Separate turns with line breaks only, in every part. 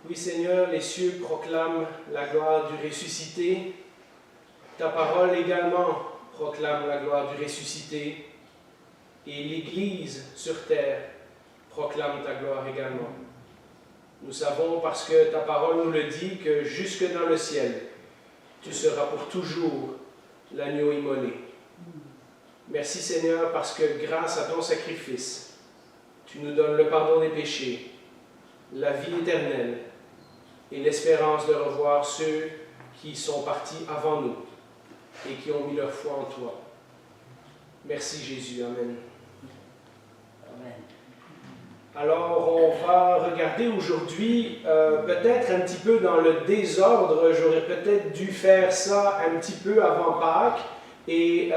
Oui Seigneur, les cieux proclament la gloire du ressuscité. Ta parole également proclame la gloire du ressuscité. Et l'Église sur terre proclame ta gloire également. Nous savons, parce que ta parole nous le dit, que jusque dans le ciel, tu seras pour toujours l'agneau immolé. Merci Seigneur, parce que grâce à ton sacrifice, tu nous donnes le pardon des péchés, la vie éternelle et l'espérance de revoir ceux qui sont partis avant nous et qui ont mis leur foi en toi. Merci Jésus. Amen.
Amen.
Alors, on va regarder aujourd'hui, peut-être un petit peu dans le désordre, j'aurais peut-être dû faire ça un petit peu avant Pâques et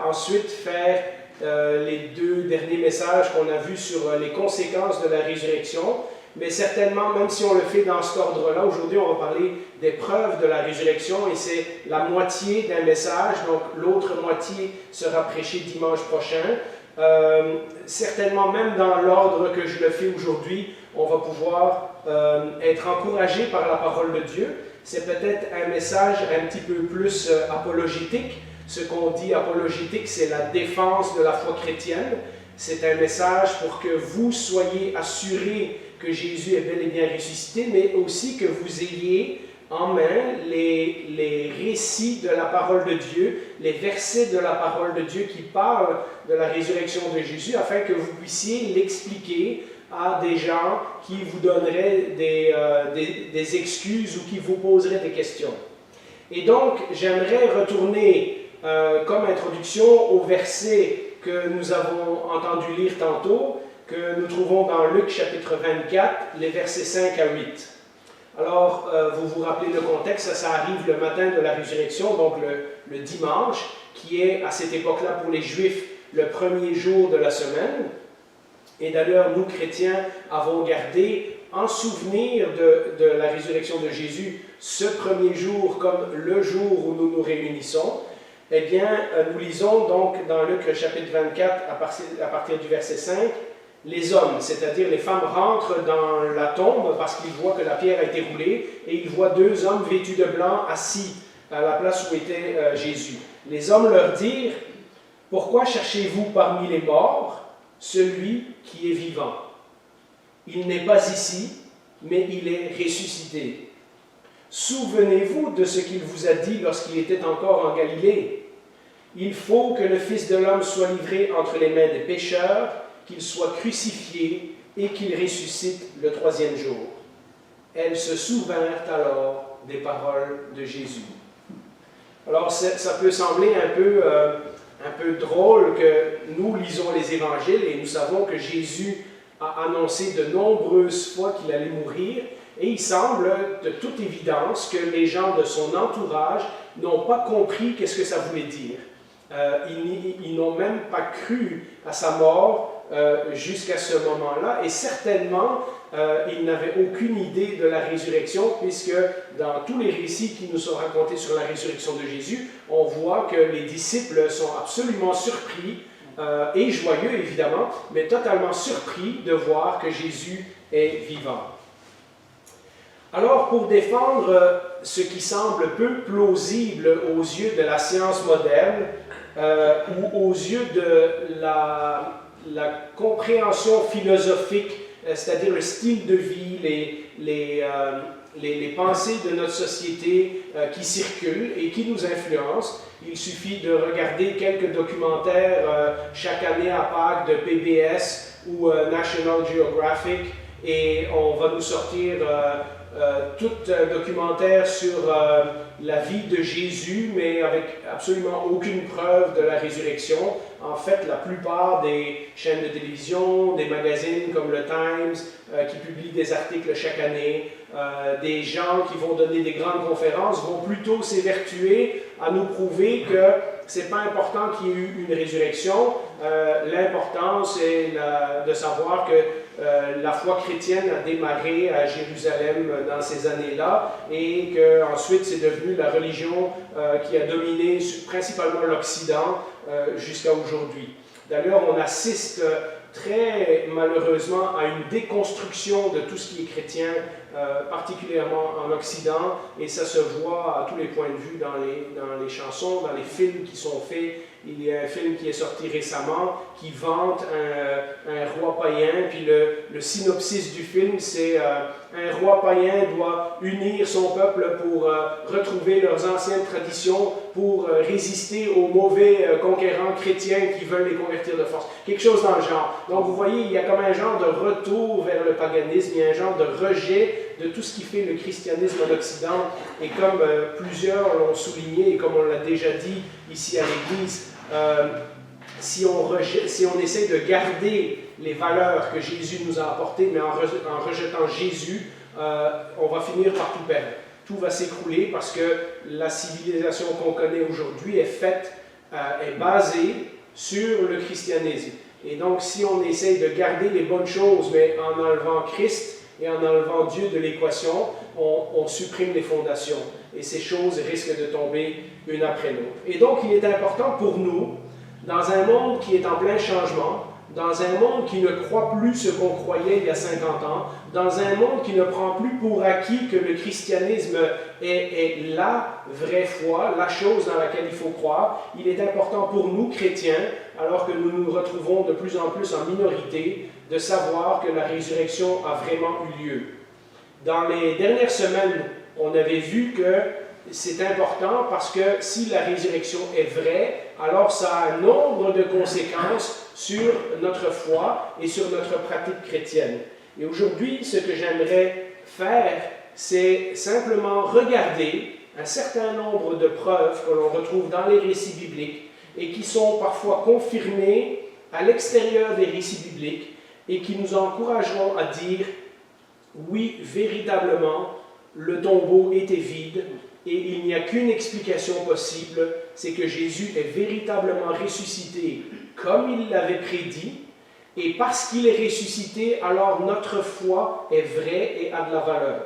ensuite faire les deux derniers messages qu'on a vus sur les conséquences de la résurrection. Mais certainement, même si on le fait dans cet ordre-là, aujourd'hui on va parler des preuves de la résurrection et c'est la moitié d'un message, donc l'autre moitié sera prêchée dimanche prochain. Certainement, même dans l'ordre que je le fais aujourd'hui, on va pouvoir être encouragé par la parole de Dieu. C'est peut-être un message un petit peu plus apologétique. Ce qu'on dit apologétique, c'est la défense de la foi chrétienne. C'est un message pour que vous soyez assurés que Jésus est bel et bien ressuscité, mais aussi que vous ayez en main les récits de la parole de Dieu, les versets de la parole de Dieu qui parlent de la résurrection de Jésus, afin que vous puissiez l'expliquer à des gens qui vous donneraient des excuses ou qui vous poseraient des questions. Et donc, j'aimerais retourner comme introduction au verset que nous avons entendu lire tantôt, que nous trouvons dans Luc chapitre 24, les versets 5 à 8. Alors, vous vous rappelez le contexte, ça arrive le matin de la résurrection, donc le dimanche, qui est à cette époque-là pour les Juifs le premier jour de la semaine. Et d'ailleurs, nous chrétiens avons gardé en souvenir de la résurrection de Jésus ce premier jour comme le jour où nous nous réunissons. Eh bien, nous lisons donc dans Luc chapitre 24 à partir du verset 5, les hommes, c'est-à-dire les femmes, rentrent dans la tombe parce qu'ils voient que la pierre a été roulée et ils voient deux hommes vêtus de blanc assis à la place où était Jésus. Les hommes leur dirent, « Pourquoi cherchez-vous parmi les morts celui qui est vivant? Il n'est pas ici, mais il est ressuscité. Souvenez-vous de ce qu'il vous a dit lorsqu'il était encore en Galilée. Il faut que le Fils de l'homme soit livré entre les mains des pécheurs, qu'il soit crucifié et qu'il ressuscite le troisième jour. » Elles se souvinrent alors des paroles de Jésus. Alors, ça peut sembler un peu drôle que nous lisons les évangiles et nous savons que Jésus a annoncé de nombreuses fois qu'il allait mourir. Et il semble de toute évidence que les gens de son entourage n'ont pas compris qu'est-ce que ça voulait dire. Ils n'ont même pas cru à sa mort jusqu'à ce moment-là, et certainement, ils n'avaient aucune idée de la résurrection, puisque dans tous les récits qui nous sont racontés sur la résurrection de Jésus, on voit que les disciples sont absolument surpris, et joyeux évidemment, mais totalement surpris de voir que Jésus est vivant. Alors, pour défendre ce qui semble peu plausible aux yeux de la science moderne, ou aux yeux de la compréhension philosophique, c'est-à-dire le style de vie, les pensées de notre société qui circulent et qui nous influencent. Il suffit de regarder quelques documentaires chaque année à Pâques de PBS ou National Geographic et on va nous sortir tout un documentaire sur la vie de Jésus, mais avec absolument aucune preuve de la résurrection. En fait, la plupart des chaînes de télévision, des magazines comme le Times, qui publient des articles chaque année, des gens qui vont donner des grandes conférences, vont plutôt s'évertuer à nous prouver que ce n'est pas important qu'il y ait eu une résurrection. L'important, c'est de savoir que la foi chrétienne a démarré à Jérusalem dans ces années-là et qu'ensuite c'est devenu la religion qui a dominé principalement l'Occident jusqu'à aujourd'hui. D'ailleurs, on assiste très malheureusement à une déconstruction de tout ce qui est chrétien, particulièrement en Occident, et ça se voit à tous les points de vue dans les chansons, dans les films qui sont faits. Il y a un film qui est sorti récemment qui vante un roi païen, puis le synopsis du film, c'est un roi païen doit unir son peuple pour retrouver leurs anciennes traditions, pour résister aux mauvais conquérants chrétiens qui veulent les convertir de force. Quelque chose dans le genre. Donc vous voyez, il y a comme un genre de retour vers le paganisme, il y a un genre de rejet de tout ce qui fait le christianisme en Occident. Et comme plusieurs l'ont souligné, et comme on l'a déjà dit ici à l'Église, si on essaie de garder les valeurs que Jésus nous a apportées, mais en rejetant Jésus, on va finir par tout perdre. Tout va s'écrouler parce que la civilisation qu'on connaît aujourd'hui est basée sur le christianisme. Et donc, si on essaie de garder les bonnes choses, mais en enlevant Christ et en enlevant Dieu de l'équation, on supprime les fondations. Et ces choses risquent de tomber une après l'autre. Et donc, il est important pour nous, dans un monde qui est en plein changement, dans un monde qui ne croit plus ce qu'on croyait il y a 50 ans, dans un monde qui ne prend plus pour acquis que le christianisme est la vraie foi, la chose dans laquelle il faut croire, il est important pour nous, chrétiens, alors que nous nous retrouvons de plus en plus en minorité, de savoir que la résurrection a vraiment eu lieu. Dans les dernières semaines, on avait vu que c'est important parce que si la résurrection est vraie, alors ça a un nombre de conséquences sur notre foi et sur notre pratique chrétienne. Et aujourd'hui, ce que j'aimerais faire, c'est simplement regarder un certain nombre de preuves que l'on retrouve dans les récits bibliques et qui sont parfois confirmées à l'extérieur des récits bibliques et qui nous encourageront à dire « Oui, véritablement, le tombeau était vide, et il n'y a qu'une explication possible, c'est que Jésus est véritablement ressuscité comme il l'avait prédit, et parce qu'il est ressuscité, alors notre foi est vraie et a de la valeur. »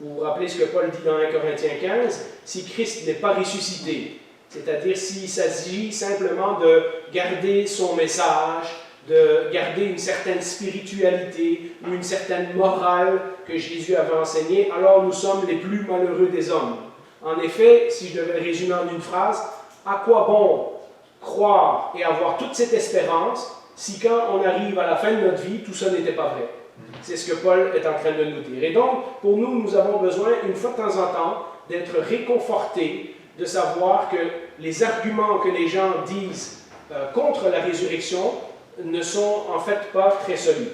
Vous vous rappelez ce que Paul dit dans 1 Corinthiens 15, « Si Christ n'est pas ressuscité, c'est-à-dire s'il s'agit simplement de garder son message, de garder une certaine spiritualité ou une certaine morale que Jésus avait enseignée, alors nous sommes les plus malheureux des hommes. » En effet, si je devais le résumer en une phrase, à quoi bon croire et avoir toute cette espérance si quand on arrive à la fin de notre vie, tout ça n'était pas vrai? C'est ce que Paul est en train de nous dire. Et donc, pour nous, nous avons besoin, une fois de temps en temps, d'être réconfortés, de savoir que les arguments que les gens disent contre la résurrection ne sont en fait pas très solides.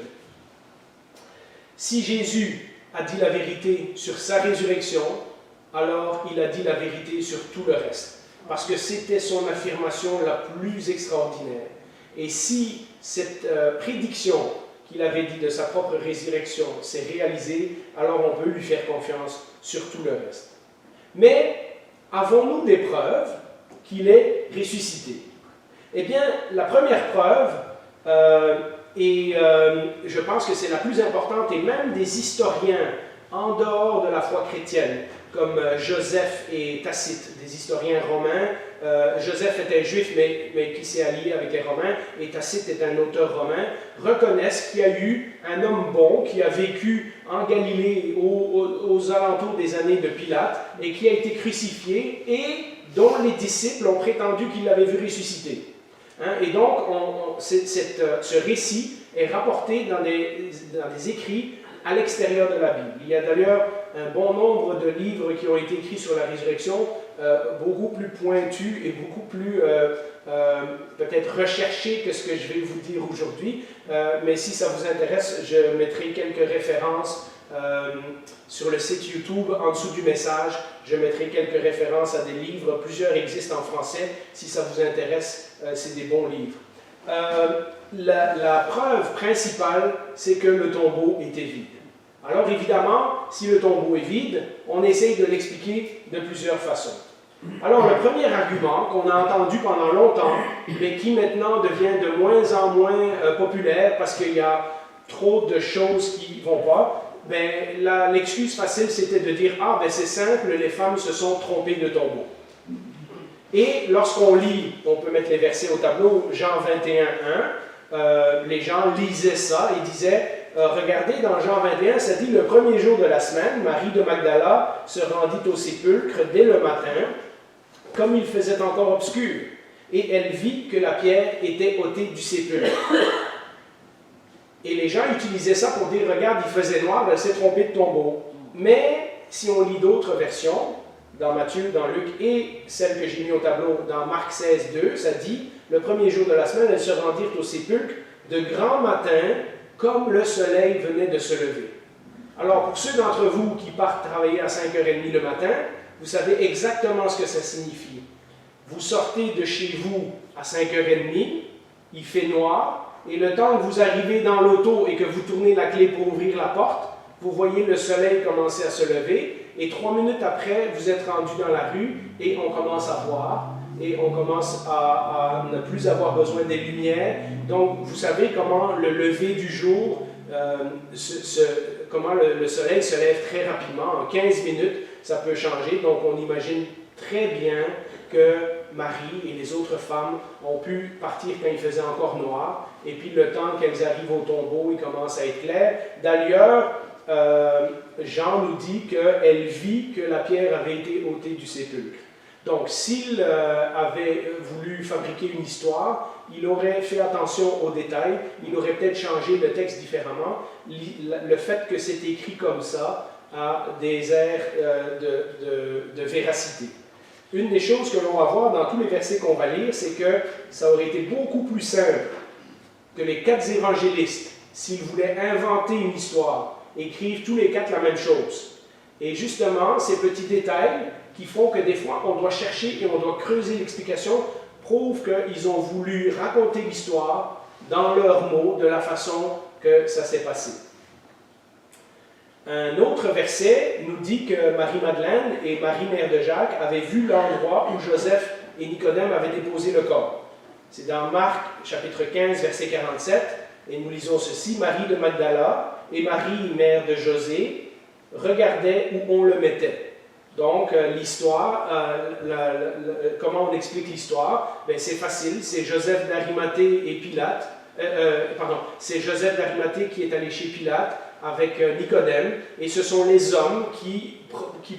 Si Jésus a dit la vérité sur sa résurrection, alors il a dit la vérité sur tout le reste, parce que c'était son affirmation la plus extraordinaire. Et si cette prédiction qu'il avait dit de sa propre résurrection s'est réalisée, alors on peut lui faire confiance sur tout le reste. Mais avons-nous des preuves qu'il est ressuscité? Eh bien, la première preuve, et je pense que c'est la plus importante, et même des historiens en dehors de la foi chrétienne, comme Joseph et Tacite, des historiens romains. Joseph était juif, mais qui s'est allié avec les Romains, et Tacite est un auteur romain, reconnaissent qu'il y a eu un homme bon qui a vécu en Galilée aux alentours des années de Pilate, et qui a été crucifié, et dont les disciples ont prétendu qu'il l'avait vu ressusciter. Et donc, ce récit est rapporté dans des écrits à l'extérieur de la Bible. Il y a d'ailleurs un bon nombre de livres qui ont été écrits sur la résurrection, beaucoup plus pointus et beaucoup plus peut-être recherchés que ce que je vais vous dire aujourd'hui. Mais si ça vous intéresse, je mettrai quelques références sur le site YouTube, en dessous du message. Je mettrai quelques références à des livres. Plusieurs existent en français. Si ça vous intéresse, c'est des bons livres. La preuve principale, c'est que le tombeau était vide. Alors évidemment, si le tombeau est vide, on essaye de l'expliquer de plusieurs façons. Alors le premier argument qu'on a entendu pendant longtemps, mais qui maintenant devient de moins en moins populaire parce qu'il y a trop de choses qui ne vont pas, l'excuse facile c'était de dire « Ah, c'est simple, les femmes se sont trompées de tombeau ». Et lorsqu'on lit, on peut mettre les versets au tableau, Jean 21, 1, les gens lisaient ça et disaient, regardez dans Jean 21, ça dit le premier jour de la semaine, Marie de Magdala se rendit au sépulcre dès le matin, comme il faisait encore obscur, et elle vit que la pierre était ôtée du sépulcre. Et les gens utilisaient ça pour dire, regarde, il faisait noir, elle s'est trompée de tombeau. Mais si on lit d'autres versions, dans Matthieu, dans Luc et celle que j'ai mis au tableau dans Marc 16, 2, ça dit, le premier jour de la semaine, elles se rendirent au sépulcre de grand matin, comme le soleil venait de se lever. Alors, pour ceux d'entre vous qui partent travailler à 5h30 le matin, vous savez exactement ce que ça signifie. Vous sortez de chez vous à 5h30, il fait noir, et le temps que vous arrivez dans l'auto et que vous tournez la clé pour ouvrir la porte, vous voyez le soleil commencer à se lever, et 3 minutes après, vous êtes rendu dans la rue, et on commence à voir, et on commence à ne plus avoir besoin des lumières. Donc, vous savez comment le lever du jour, comment le soleil se lève très rapidement. En 15 minutes, ça peut changer. Donc, on imagine très bien que Marie et les autres femmes ont pu partir quand il faisait encore noir. Et puis, le temps qu'elles arrivent au tombeau, il commence à être clair. D'ailleurs, Jean nous dit qu'elle vit que la pierre avait été ôtée du sépulcre. Donc, s'il avait voulu fabriquer une histoire, il aurait fait attention aux détails, il aurait peut-être changé le texte différemment. Le fait que c'est écrit comme ça a des airs de véracité. Une des choses que l'on va voir dans tous les versets qu'on va lire, c'est que ça aurait été beaucoup plus simple que les 4 évangélistes, s'ils voulaient inventer une histoire, écrivent tous les 4 la même chose. Et justement, ces petits détails qui font que des fois, on doit chercher et on doit creuser l'explication, prouvent qu'ils ont voulu raconter l'histoire dans leurs mots, de la façon que ça s'est passé. Un autre verset nous dit que Marie-Madeleine et Marie, mère de Jacques, avaient vu l'endroit où Joseph et Nicodème avaient déposé le corps. C'est dans Marc, chapitre 15, verset 47, et nous lisons ceci, Marie de Magdala et Marie, mère de José, regardaient où on le mettait. Donc, l'histoire, comment on explique l'histoire? C'est facile, c'est Joseph d'Arimathée et Pilate, c'est Joseph d'Arimathée qui est allé chez Pilate avec Nicodème, et ce sont les hommes qui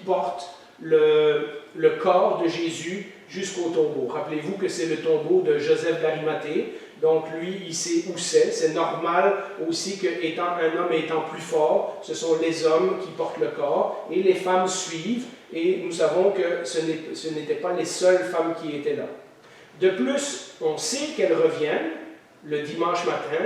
portent le corps de Jésus jusqu'au tombeau. Rappelez-vous que c'est le tombeau de Joseph d'Arimathée, donc lui, il sait où c'est normal aussi qu'étant un homme étant plus fort, ce sont les hommes qui portent le corps, et les femmes suivent, et nous savons que ce n'étaient pas les seules femmes qui étaient là. De plus, on sait qu'elles reviennent le dimanche matin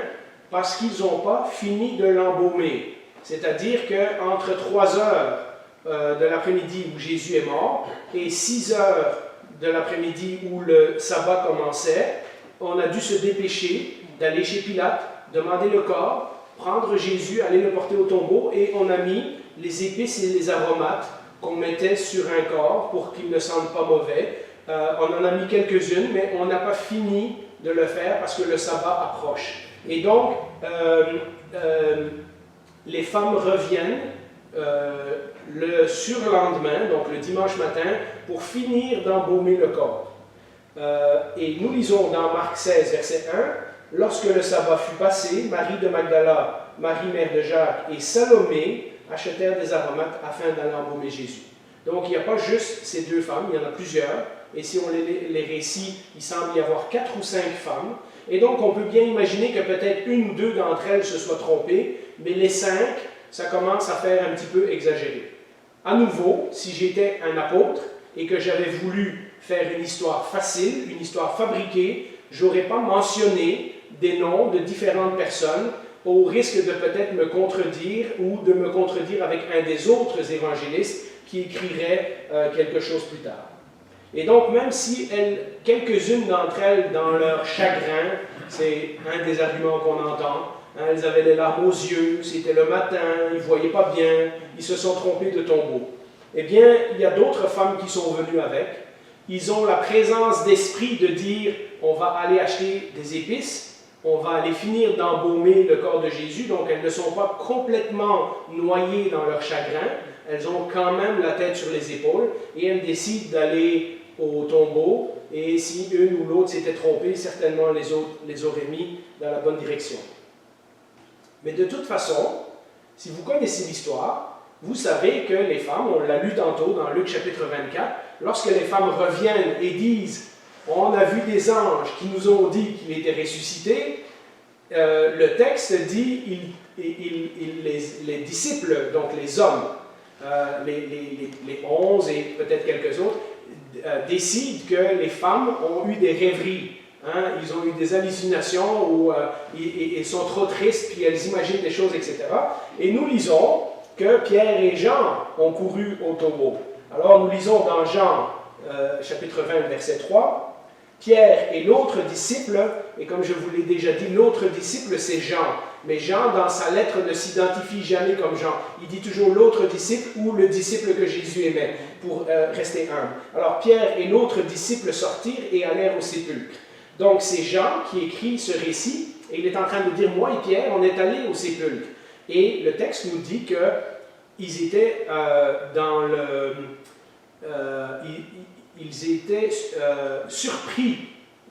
parce qu'ils n'ont pas fini de l'embaumer. C'est-à-dire qu'entre 3 heures de l'après-midi où Jésus est mort et 6 heures de l'après-midi où le sabbat commençait, on a dû se dépêcher d'aller chez Pilate, demander le corps, prendre Jésus, aller le porter au tombeau, et on a mis les épices et les aromates qu'on mettait sur un corps pour qu'il ne sente pas mauvais. On en a mis quelques-unes, mais on n'a pas fini de le faire parce que le sabbat approche. Et donc, les femmes reviennent le surlendemain, donc le dimanche matin, pour finir d'embaumer le corps. Et nous lisons dans Marc 16, verset 1, « Lorsque le sabbat fut passé, Marie de Magdala, Marie mère de Jacques et Salomé achetèrent des aromates afin d'aller embaumer Jésus. » Donc il n'y a pas juste ces 2 femmes, il y en a plusieurs. Et si on lit les récits, il semble y avoir 4 ou 5 femmes. Et donc on peut bien imaginer que peut-être 1 ou 2 d'entre elles se soient trompées, mais les 5, ça commence à faire un petit peu exagéré. À nouveau, si j'étais un apôtre et que j'avais voulu faire une histoire facile, une histoire fabriquée, je n'aurais pas mentionné des noms de différentes personnes au risque de peut-être me contredire ou de me contredire avec un des autres évangélistes qui écrirait quelque chose plus tard. Et donc, même si quelques-unes d'entre elles, dans leur chagrin, c'est un des arguments qu'on entend, elles avaient les larmes aux yeux, c'était le matin, ils ne voyaient pas bien, ils se sont trompés de tombeau. Eh bien, il y a d'autres femmes qui sont venues avec. Ils ont la présence d'esprit de dire, on va aller acheter des épices, on va aller finir d'embaumer le corps de Jésus, donc elles ne sont pas complètement noyées dans leur chagrin, elles ont quand même la tête sur les épaules, et elles décident d'aller au tombeau et si une ou l'autre s'était trompé, certainement les autres les auraient mis dans la bonne direction. Mais de toute façon, si vous connaissez l'histoire, vous savez que les femmes, on l'a lu tantôt dans Luc chapitre 24, lorsque les femmes reviennent et disent « On a vu des anges qui nous ont dit qu'il était ressuscité », le texte dit les disciples, donc les hommes, les 11 et peut-être quelques autres, décident que les femmes ont eu des rêveries. Hein, ils ont eu des hallucinations ou ils sont trop tristes, puis elles imaginent des choses, etc. Et nous lisons que Pierre et Jean ont couru au tombeau. Alors nous lisons dans Jean, chapitre 20, verset 3, Pierre et l'autre disciple, et comme je vous l'ai déjà dit, l'autre disciple c'est Jean. Mais Jean, dans sa lettre, ne s'identifie jamais comme Jean. Il dit toujours l'autre disciple ou le disciple que Jésus aimait, pour rester humble. Alors Pierre et l'autre disciple sortirent et allèrent au sépulcre. Donc c'est Jean qui écrit ce récit, et il est en train de dire, moi et Pierre, on est allés au sépulcre. Et le texte nous dit qu'ils étaient ils étaient surpris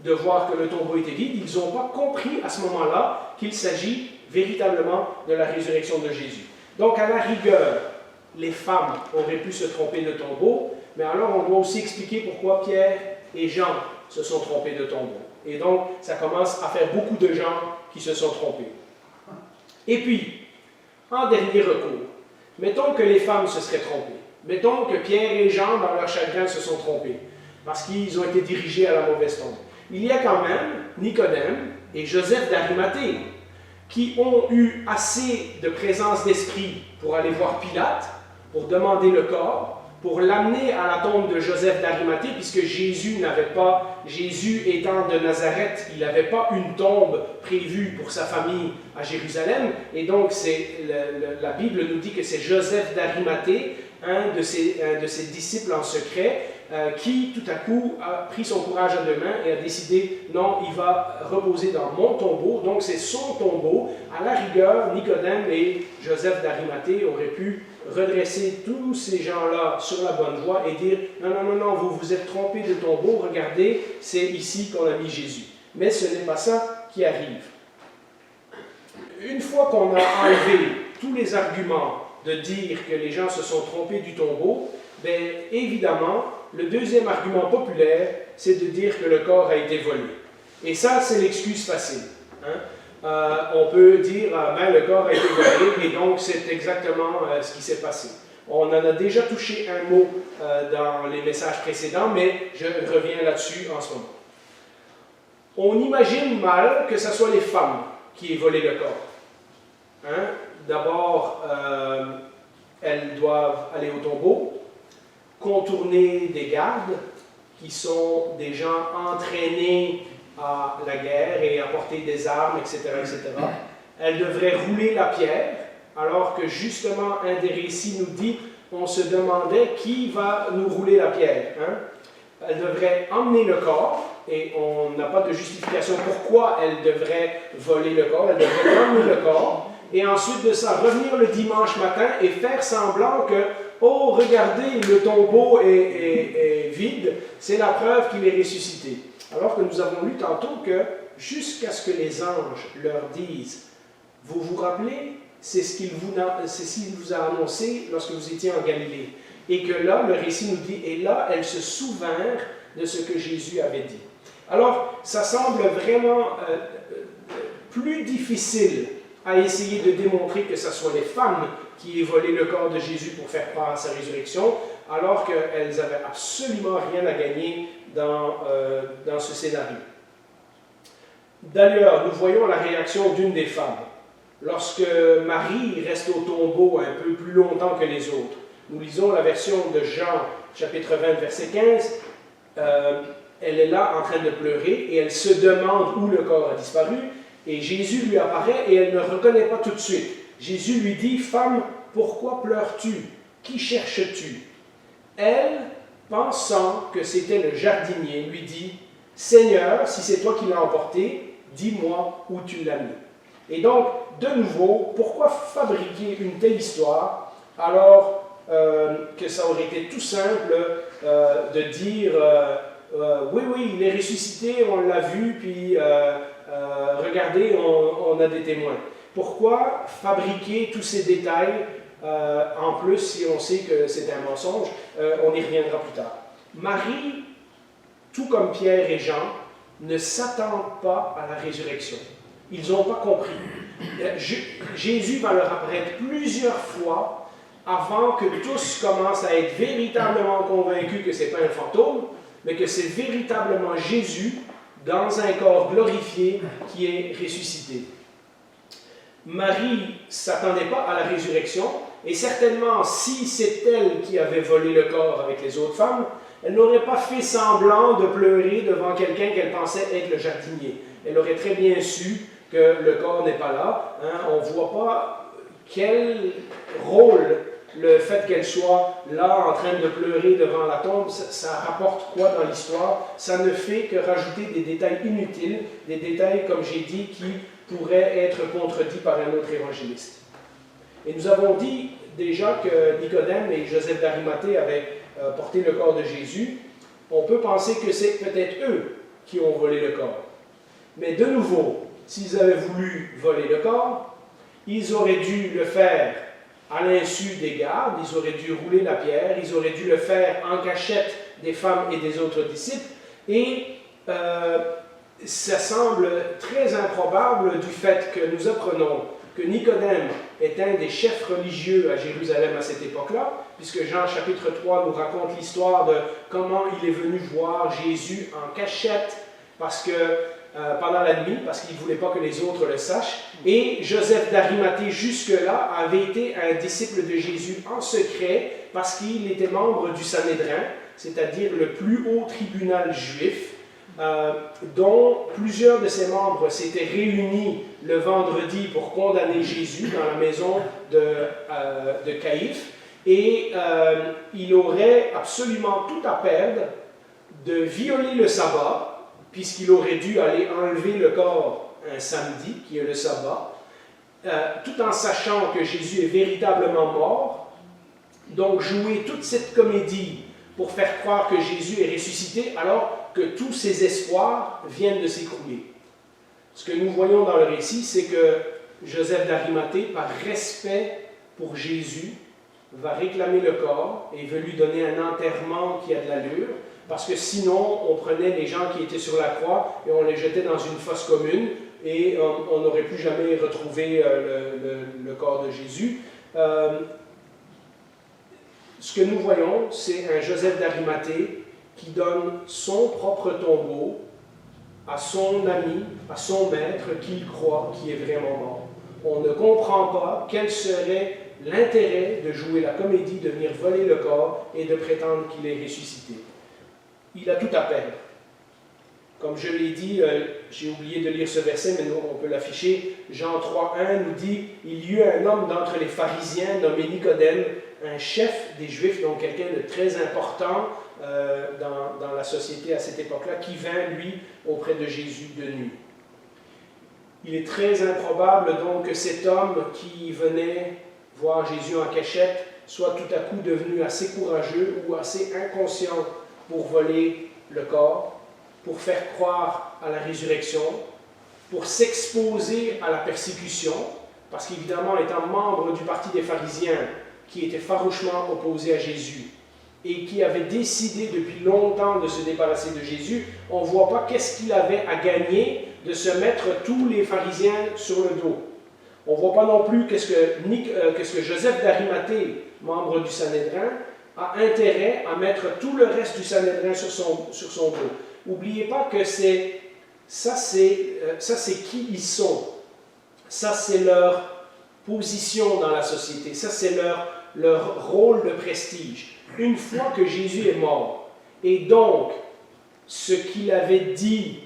de voir que le tombeau était vide. Ils n'ont pas compris à ce moment-là qu'il s'agit véritablement de la résurrection de Jésus. Donc à la rigueur, les femmes auraient pu se tromper de tombeau, mais alors on doit aussi expliquer pourquoi Pierre et Jean se sont trompés de tombeau. Et donc ça commence à faire beaucoup de gens qui se sont trompés. Et puis, en dernier recours, mettons que les femmes se seraient trompées. Mettons que Pierre et Jean, dans leur chagrin, se sont trompés, parce qu'ils ont été dirigés à la mauvaise tombe. Il y a quand même Nicodème et Joseph d'Arimathée, qui ont eu assez de présence d'esprit pour aller voir Pilate, pour demander le corps, pour l'amener à la tombe de Joseph d'Arimathée, puisque Jésus étant de Nazareth, il n'avait pas une tombe prévue pour sa famille à Jérusalem, et donc la Bible nous dit que c'est Joseph d'Arimathée, un de ses disciples en secret, qui tout à coup a pris son courage à deux mains et a décidé, non, il va reposer dans mon tombeau, donc c'est son tombeau. À la rigueur, Nicodème et Joseph d'Arimathée auraient pu redresser tous ces gens-là sur la bonne voie et dire, non, vous vous êtes trompés de tombeau, regardez, c'est ici qu'on a mis Jésus. Mais ce n'est pas ça qui arrive. Une fois qu'on a enlevé tous les arguments de dire que les gens se sont trompés du tombeau, bien évidemment, le deuxième argument populaire, c'est de dire que le corps a été volé. Et ça, c'est l'excuse facile. Hein? On peut dire, le corps a été volé, et donc c'est exactement ce qui s'est passé. On en a déjà touché un mot dans les messages précédents, mais je reviens là-dessus en ce moment. On imagine mal que ce soit les femmes qui aient volé le corps. Hein? D'abord, elles doivent aller au tombeau, contourner des gardes qui sont des gens entraînés à la guerre et à porter des armes, etc., etc. Elles devraient rouler la pierre, alors que justement, un des récits nous dit, on se demandait qui va nous rouler la pierre. Hein? Elles devraient emmener le corps, et on n'a pas de justification pourquoi elles devraient voler le corps, elles devraient emmener le corps, et ensuite de ça, revenir le dimanche matin et faire semblant que, oh, regardez, le tombeau est vide, c'est la preuve qu'il est ressuscité. Alors que nous avons lu tantôt que, jusqu'à ce que les anges leur disent, vous vous rappelez, c'est ce qu'il vous a annoncé lorsque vous étiez en Galilée. Et que là, le récit nous dit, et là, elles se souvinrent de ce que Jésus avait dit. Alors, ça semble vraiment plus difficile à essayer de démontrer que ce soit les femmes qui aient volé le corps de Jésus pour faire croire à sa résurrection, alors qu'elles n'avaient absolument rien à gagner dans ce scénario. D'ailleurs, nous voyons la réaction d'une des femmes. Lorsque Marie reste au tombeau un peu plus longtemps que les autres, nous lisons la version de Jean, chapitre 20, verset 15, elle est là en train de pleurer et elle se demande où le corps a disparu. Et Jésus lui apparaît et elle ne reconnaît pas tout de suite. Jésus lui dit, « Femme, pourquoi pleures-tu? Qui cherches-tu? » Elle, pensant que c'était le jardinier, lui dit, « Seigneur, si c'est toi qui l'as emporté, dis-moi où tu l'as mis. » Et donc, de nouveau, pourquoi fabriquer une telle histoire alors que ça aurait été tout simple de dire oui, oui, il est ressuscité, on l'a vu, puis regardez, on a des témoins. Pourquoi fabriquer tous ces détails en plus si on sait que c'est un mensonge? On y reviendra plus tard. Marie, tout comme Pierre et Jean, ne s'attendent pas à la résurrection. Ils n'ont pas compris. Jésus va leur apparaître plusieurs fois avant que tous commencent à être véritablement convaincus que ce n'est pas un fantôme, mais que c'est véritablement Jésus dans un corps glorifié qui est ressuscité. Marie ne s'attendait pas à la résurrection, et certainement, si c'est elle qui avait volé le corps avec les autres femmes, elle n'aurait pas fait semblant de pleurer devant quelqu'un qu'elle pensait être le jardinier. Elle aurait très bien su que le corps n'est pas là. On ne voit pas quel rôle le fait qu'elle soit là en train de pleurer devant la tombe, ça rapporte quoi dans l'histoire? Ça ne fait que rajouter des détails inutiles, des détails, comme j'ai dit, qui pourraient être contredits par un autre évangéliste. Et nous avons dit déjà que Nicodème et Joseph d'Arimathée avaient porté le corps de Jésus. On peut penser que c'est peut-être eux qui ont volé le corps. Mais de nouveau, s'ils avaient voulu voler le corps, ils auraient dû le faire à l'insu des gardes, ils auraient dû rouler la pierre, ils auraient dû le faire en cachette des femmes et des autres disciples, et ça semble très improbable du fait que nous apprenons que Nicodème est un des chefs religieux à Jérusalem à cette époque-là, puisque Jean chapitre 3 nous raconte l'histoire de comment il est venu voir Jésus en cachette, parce que pendant la nuit, parce qu'il ne voulait pas que les autres le sachent. Et Joseph d'Arimathée, jusque-là, avait été un disciple de Jésus en secret, parce qu'il était membre du Sanhédrin, c'est-à-dire le plus haut tribunal juif, dont plusieurs de ses membres s'étaient réunis le vendredi pour condamner Jésus dans la maison de Caïphe. Et il aurait absolument tout à perdre de violer le sabbat, puisqu'il aurait dû aller enlever le corps un samedi, qui est le sabbat, tout en sachant que Jésus est véritablement mort. Donc jouer toute cette comédie pour faire croire que Jésus est ressuscité, alors que tous ses espoirs viennent de s'écrouler. Ce que nous voyons dans le récit, c'est que Joseph d'Arimathée, par respect pour Jésus, va réclamer le corps et veut lui donner un enterrement qui a de l'allure, parce que sinon, on prenait les gens qui étaient sur la croix et on les jetait dans une fosse commune et on n'aurait plus jamais retrouvé le corps de Jésus. Ce que nous voyons, c'est un Joseph d'Arimathée qui donne son propre tombeau à son ami, à son maître, qu'il croit qui est vraiment mort. On ne comprend pas quel serait l'intérêt de jouer la comédie, de venir voler le corps et de prétendre qu'il est ressuscité. Il a tout à perdre. Comme je l'ai dit, j'ai oublié de lire ce verset, mais nous, on peut l'afficher. Jean 3,1 nous dit « Il y eut un homme d'entre les pharisiens nommé Nicodème, un chef des Juifs, donc quelqu'un de très important dans la société à cette époque-là, qui vint, lui, auprès de Jésus de nuit. » Il est très improbable donc que cet homme qui venait voir Jésus en cachette soit tout à coup devenu assez courageux ou assez inconscient pour voler le corps, pour faire croire à la résurrection, pour s'exposer à la persécution, parce qu'évidemment, étant membre du parti des pharisiens, qui était farouchement opposé à Jésus, et qui avait décidé depuis longtemps de se débarrasser de Jésus, on ne voit pas qu'est-ce qu'il avait à gagner de se mettre tous les pharisiens sur le dos. On ne voit pas non plus qu'est-ce que Joseph d'Arimathée, membre du Sanhédrin, a intérêt à mettre tout le reste du Sanhédrin sur son dos. N'oubliez pas que ça c'est qui ils sont. Ça, c'est leur position dans la société. Ça, c'est leur rôle de prestige. Une fois que Jésus est mort, et donc ce qu'il avait dit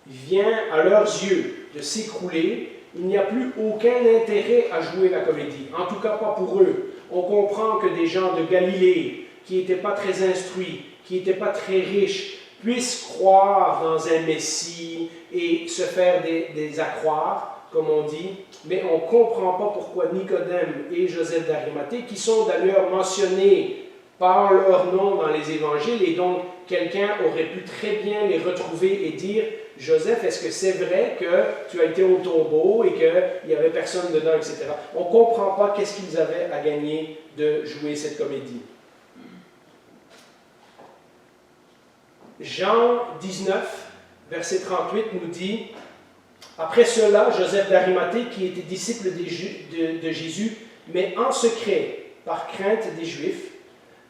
vient à leurs yeux de s'écrouler, il n'y a plus aucun intérêt à jouer la comédie. En tout cas, pas pour eux. On comprend que des gens de Galilée, qui n'étaient pas très instruits, qui n'étaient pas très riches, puissent croire dans un Messie et se faire des accroires, comme on dit, mais on ne comprend pas pourquoi Nicodème et Joseph d'Arimathée, qui sont d'ailleurs mentionnés par leur nom dans les évangiles et donc quelqu'un aurait pu très bien les retrouver et dire « Joseph, est-ce que c'est vrai que tu as été au tombeau et qu'il n'y avait personne dedans, etc. » On ne comprend pas qu'est-ce qu'ils avaient à gagner de jouer cette comédie. Jean 19, verset 38 nous dit « Après cela, Joseph d'Arimathée, qui était disciple de Jésus, mais en secret, par crainte des Juifs,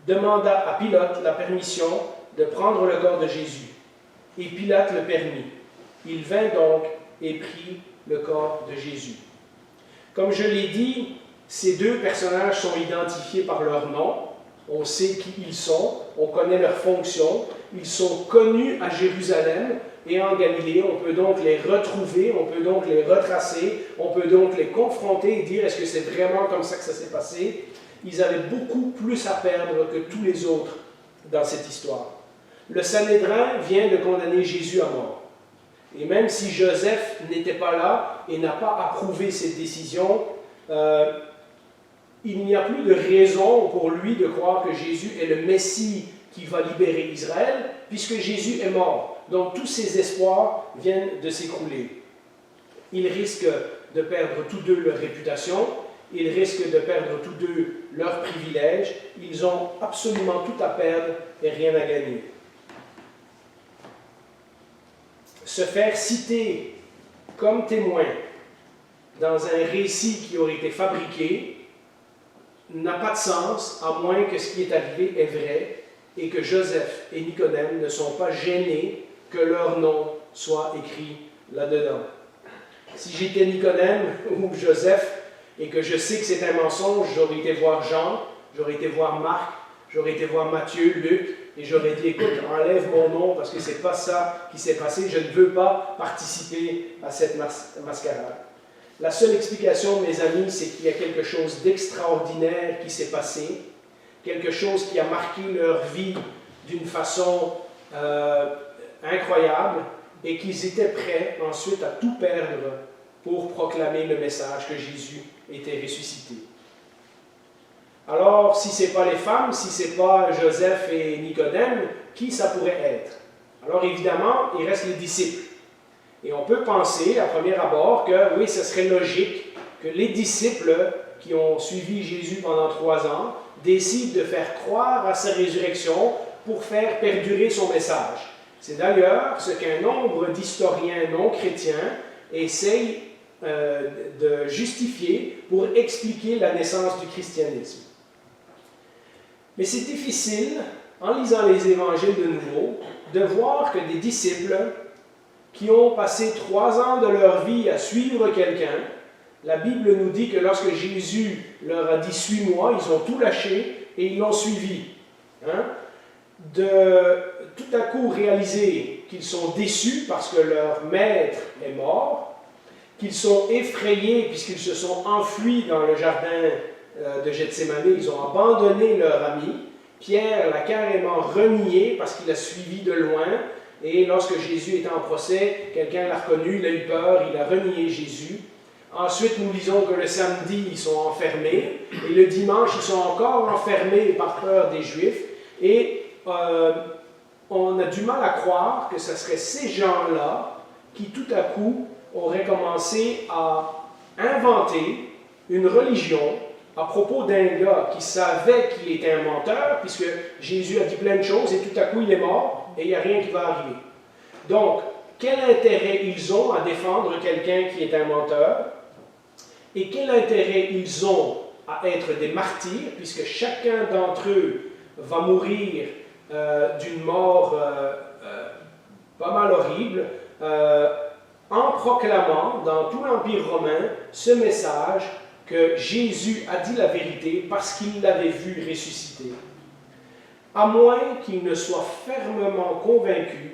demanda à Pilate la permission de prendre le corps de Jésus. Et Pilate le permit. Il vint donc et prit le corps de Jésus. » Comme je l'ai dit, ces deux personnages sont identifiés par leur nom. On sait qui ils sont, on connaît leur fonction. Ils sont connus à Jérusalem et en Galilée. On peut donc les retrouver, on peut donc les retracer, on peut donc les confronter et dire est-ce que c'est vraiment comme ça que ça s'est passé? Ils avaient beaucoup plus à perdre que tous les autres dans cette histoire. Le Sanhédrin vient de condamner Jésus à mort. Et même si Joseph n'était pas là et n'a pas approuvé cette décision, il n'y a plus de raison pour lui de croire que Jésus est le Messie qui va libérer Israël, puisque Jésus est mort. Donc tous ses espoirs viennent de s'écrouler. Ils risquent de perdre tous deux leur réputation, ils risquent de perdre tous deux leurs privilèges, ils ont absolument tout à perdre et rien à gagner. Se faire citer comme témoin dans un récit qui aurait été fabriqué n'a pas de sens, à moins que ce qui est arrivé est vrai et que Joseph et Nicodème ne sont pas gênés que leur nom soit écrit là-dedans. Si j'étais Nicodème ou Joseph et que je sais que c'est un mensonge, j'aurais été voir Jean, j'aurais été voir Marc, j'aurais été voir Matthieu, Luc, et j'aurais dit, écoute, enlève mon nom parce que c'est pas ça qui s'est passé, je ne veux pas participer à cette mascarade. La seule explication, mes amis, c'est qu'il y a quelque chose d'extraordinaire qui s'est passé, quelque chose qui a marqué leur vie d'une façon incroyable, et qu'ils étaient prêts ensuite à tout perdre pour proclamer le message que Jésus était ressuscité. Alors, si ce n'est pas les femmes, si ce n'est pas Joseph et Nicodème, qui ça pourrait être? Alors évidemment, il reste les disciples. Et on peut penser, à premier abord, que oui, ce serait logique que les disciples qui ont suivi Jésus pendant 3 ans décident de faire croire à sa résurrection pour faire perdurer son message. C'est d'ailleurs ce qu'un nombre d'historiens non chrétiens essayent de justifier pour expliquer la naissance du christianisme. Mais c'est difficile, en lisant les évangiles de nouveau, de voir que des disciples qui ont passé 3 ans de leur vie à suivre quelqu'un, la Bible nous dit que lorsque Jésus leur a dit « Suis-moi », ils ont tout lâché et ils l'ont suivi. De tout à coup réaliser qu'ils sont déçus parce que leur maître est mort, qu'ils sont effrayés puisqu'ils se sont enfuis dans le jardin de Gethsémane, ils ont abandonné leur ami. Pierre l'a carrément renié parce qu'il a suivi de loin, et lorsque Jésus était en procès, quelqu'un l'a reconnu, il a eu peur, il a renié Jésus. Ensuite, nous lisons que le samedi, ils sont enfermés, et le dimanche, ils sont encore enfermés par peur des Juifs, et on a du mal à croire que ce seraient ces gens-là qui, tout à coup, auraient commencé à inventer une religion à propos d'un gars qui savait qu'il était un menteur, puisque Jésus a dit plein de choses, et tout à coup, il est mort, et il n'y a rien qui va arriver. Donc, quel intérêt ils ont à défendre quelqu'un qui est un menteur, et quel intérêt ils ont à être des martyrs, puisque chacun d'entre eux va mourir d'une mort pas mal horrible, en proclamant dans tout l'Empire romain ce message que Jésus a dit la vérité parce qu'il l'avait vu ressusciter. À moins qu'ils ne soient fermement convaincus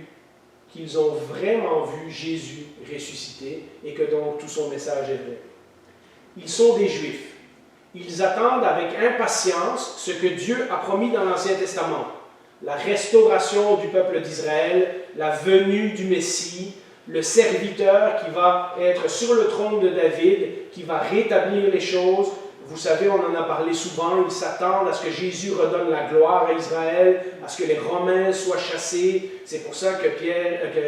qu'ils ont vraiment vu Jésus ressusciter et que donc tout son message est vrai. Ils sont des Juifs. Ils attendent avec impatience ce que Dieu a promis dans l'Ancien Testament. La restauration du peuple d'Israël, la venue du Messie, le serviteur qui va être sur le trône de David, qui va rétablir les choses, Vous savez, on en a parlé souvent, ils s'attendent à ce que Jésus redonne la gloire à Israël, à ce que les Romains soient chassés. C'est pour ça que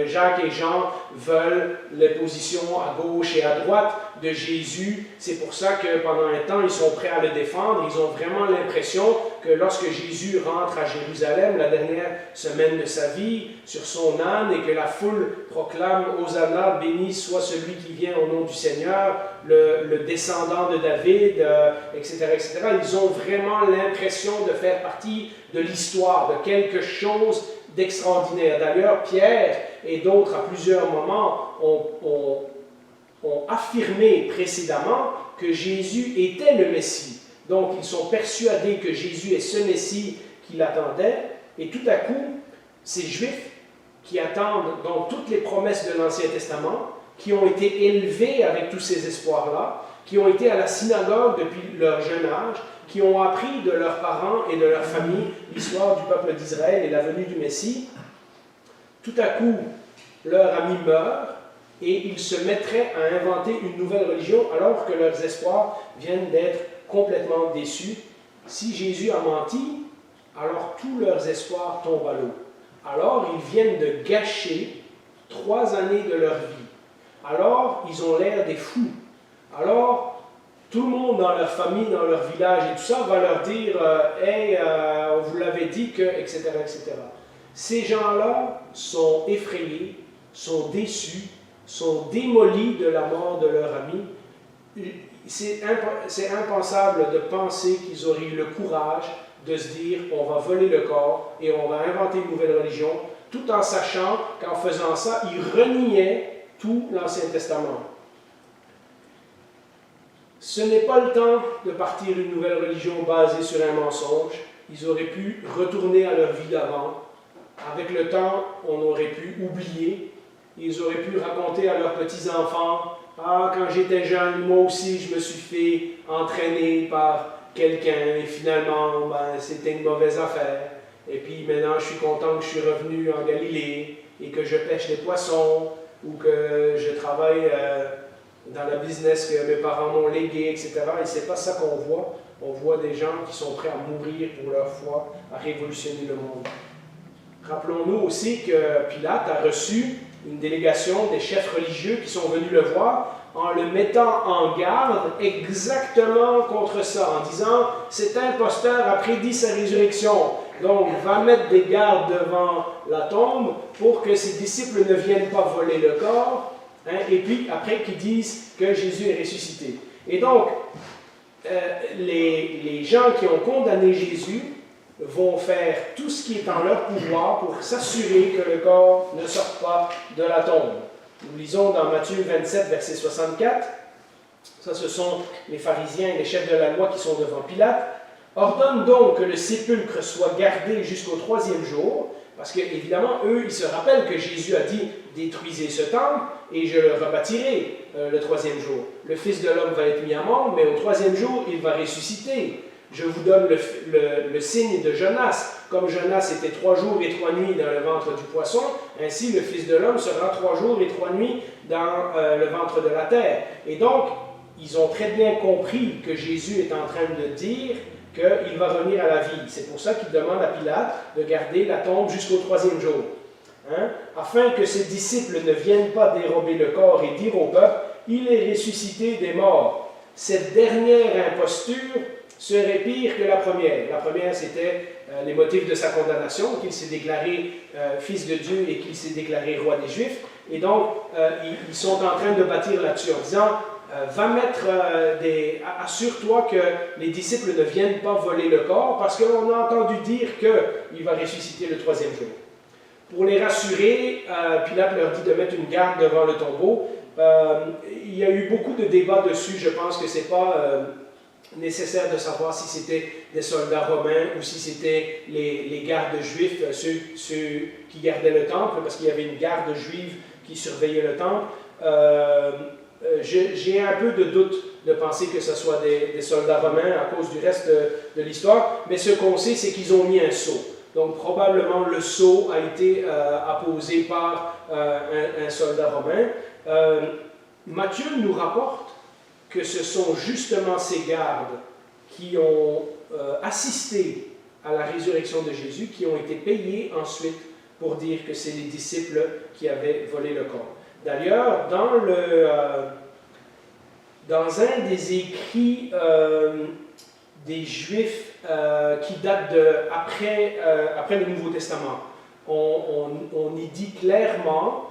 Jacques et Jean veulent les positions à gauche et à droite de Jésus. C'est pour ça que pendant un temps, ils sont prêts à le défendre. Ils ont vraiment l'impression que lorsque Jésus rentre à Jérusalem, la dernière semaine de sa vie, sur son âne, et que la foule proclame « Hosanna, béni soit celui qui vient au nom du Seigneur », le descendant de David, etc., etc. Ils ont vraiment l'impression de faire partie de l'histoire, de quelque chose d'extraordinaire. D'ailleurs, Pierre et d'autres, à plusieurs moments, ont affirmé précédemment que Jésus était le Messie. Donc, ils sont persuadés que Jésus est ce Messie qu'il attendait. Et tout à coup, ces Juifs qui attendent donc toutes les promesses de l'Ancien Testament, qui ont été élevés avec tous ces espoirs-là, qui ont été à la synagogue depuis leur jeune âge, qui ont appris de leurs parents et de leur famille l'histoire du peuple d'Israël et la venue du Messie, tout à coup, leur ami meurt et ils se mettraient à inventer une nouvelle religion alors que leurs espoirs viennent d'être complètement déçus. Si Jésus a menti, alors tous leurs espoirs tombent à l'eau. Alors ils viennent de gâcher 3 années de leur vie. Alors ils ont l'air des fous. Alors tout le monde dans leur famille, dans leur village et tout ça va leur dire « Hey, on vous l'avait dit que... » etc., etc. Ces gens-là sont effrayés, sont déçus, sont démolis de la mort de leur ami. C'est impensable de penser qu'ils auraient eu le courage de se dire « On va voler le corps et on va inventer une nouvelle religion », tout en sachant qu'en faisant ça, ils reniaient tout l'Ancien Testament. Ce n'est pas le temps de partir une nouvelle religion basée sur un mensonge. Ils auraient pu retourner à leur vie d'avant. Avec le temps, on aurait pu oublier. Ils auraient pu raconter à leurs petits-enfants « Ah, quand j'étais jeune, moi aussi, je me suis fait entraîner par quelqu'un et finalement, c'était une mauvaise affaire. Et puis maintenant, je suis content que je suis revenu en Galilée et que je pêche des poissons ou que je travaille dans la business que mes parents m'ont légué, etc. » Et ce n'est pas ça qu'on voit. On voit des gens qui sont prêts à mourir pour leur foi, à révolutionner le monde. Rappelons-nous aussi que Pilate a reçu une délégation des chefs religieux qui sont venus le voir en le mettant en garde exactement contre ça, en disant « Cet imposteur a prédit sa résurrection, donc va mettre des gardes devant la tombe pour que ses disciples ne viennent pas voler le corps. » Et puis après qu'ils disent que Jésus est ressuscité. Et donc, les gens qui ont condamné Jésus vont faire tout ce qui est en leur pouvoir pour s'assurer que le corps ne sorte pas de la tombe. Nous lisons dans Matthieu 27, verset 64, ça ce sont les pharisiens et les chefs de la loi qui sont devant Pilate. « Ordonne donc que le sépulcre soit gardé jusqu'au 3e jour, parce qu'évidemment, eux, ils se rappellent que Jésus a dit « Détruisez ce temple et je le rebâtirai le 3e jour. Le Fils de l'homme va être mis à mort, mais au 3e jour, il va ressusciter. Je vous donne le signe de Jonas. Comme Jonas était 3 jours et 3 nuits dans le ventre du poisson, ainsi le Fils de l'homme sera 3 jours et 3 nuits dans le ventre de la terre. » Et donc, ils ont très bien compris que Jésus est en train de dire qu'il va revenir à la vie. C'est pour ça qu'il demande à Pilate de garder la tombe jusqu'au 3e jour. Afin que ses disciples ne viennent pas dérober le corps et dire au peuple « Il est ressuscité des morts ». Cette dernière imposture serait pire que la première. La première, c'était les motifs de sa condamnation, qu'il s'est déclaré fils de Dieu et qu'il s'est déclaré roi des Juifs. Et donc, ils sont en train de bâtir là-dessus en disant va mettre assure-toi que les disciples ne viennent pas voler le corps, parce qu'on a entendu dire qu'il va ressusciter le 3e jour. Pour les rassurer, Pilate leur dit de mettre une garde devant le tombeau. Il y a eu beaucoup de débats dessus. Je pense que ce n'est pas nécessaire de savoir si c'était des soldats romains ou si c'était les gardes juifs, ceux qui gardaient le temple, parce qu'il y avait une garde juive qui surveillait le temple. J'ai un peu de doute de penser que ce soit des soldats romains à cause du reste de l'histoire, mais ce qu'on sait, c'est qu'ils ont mis un sceau. Donc probablement le sceau a été apposé par un soldat romain. Matthieu nous rapporte que ce sont justement ces gardes qui ont assisté à la résurrection de Jésus, qui ont été payés ensuite pour dire que c'est les disciples qui avaient volé le corps. D'ailleurs, dans un des écrits des Juifs qui datent après le Nouveau Testament, on y dit clairement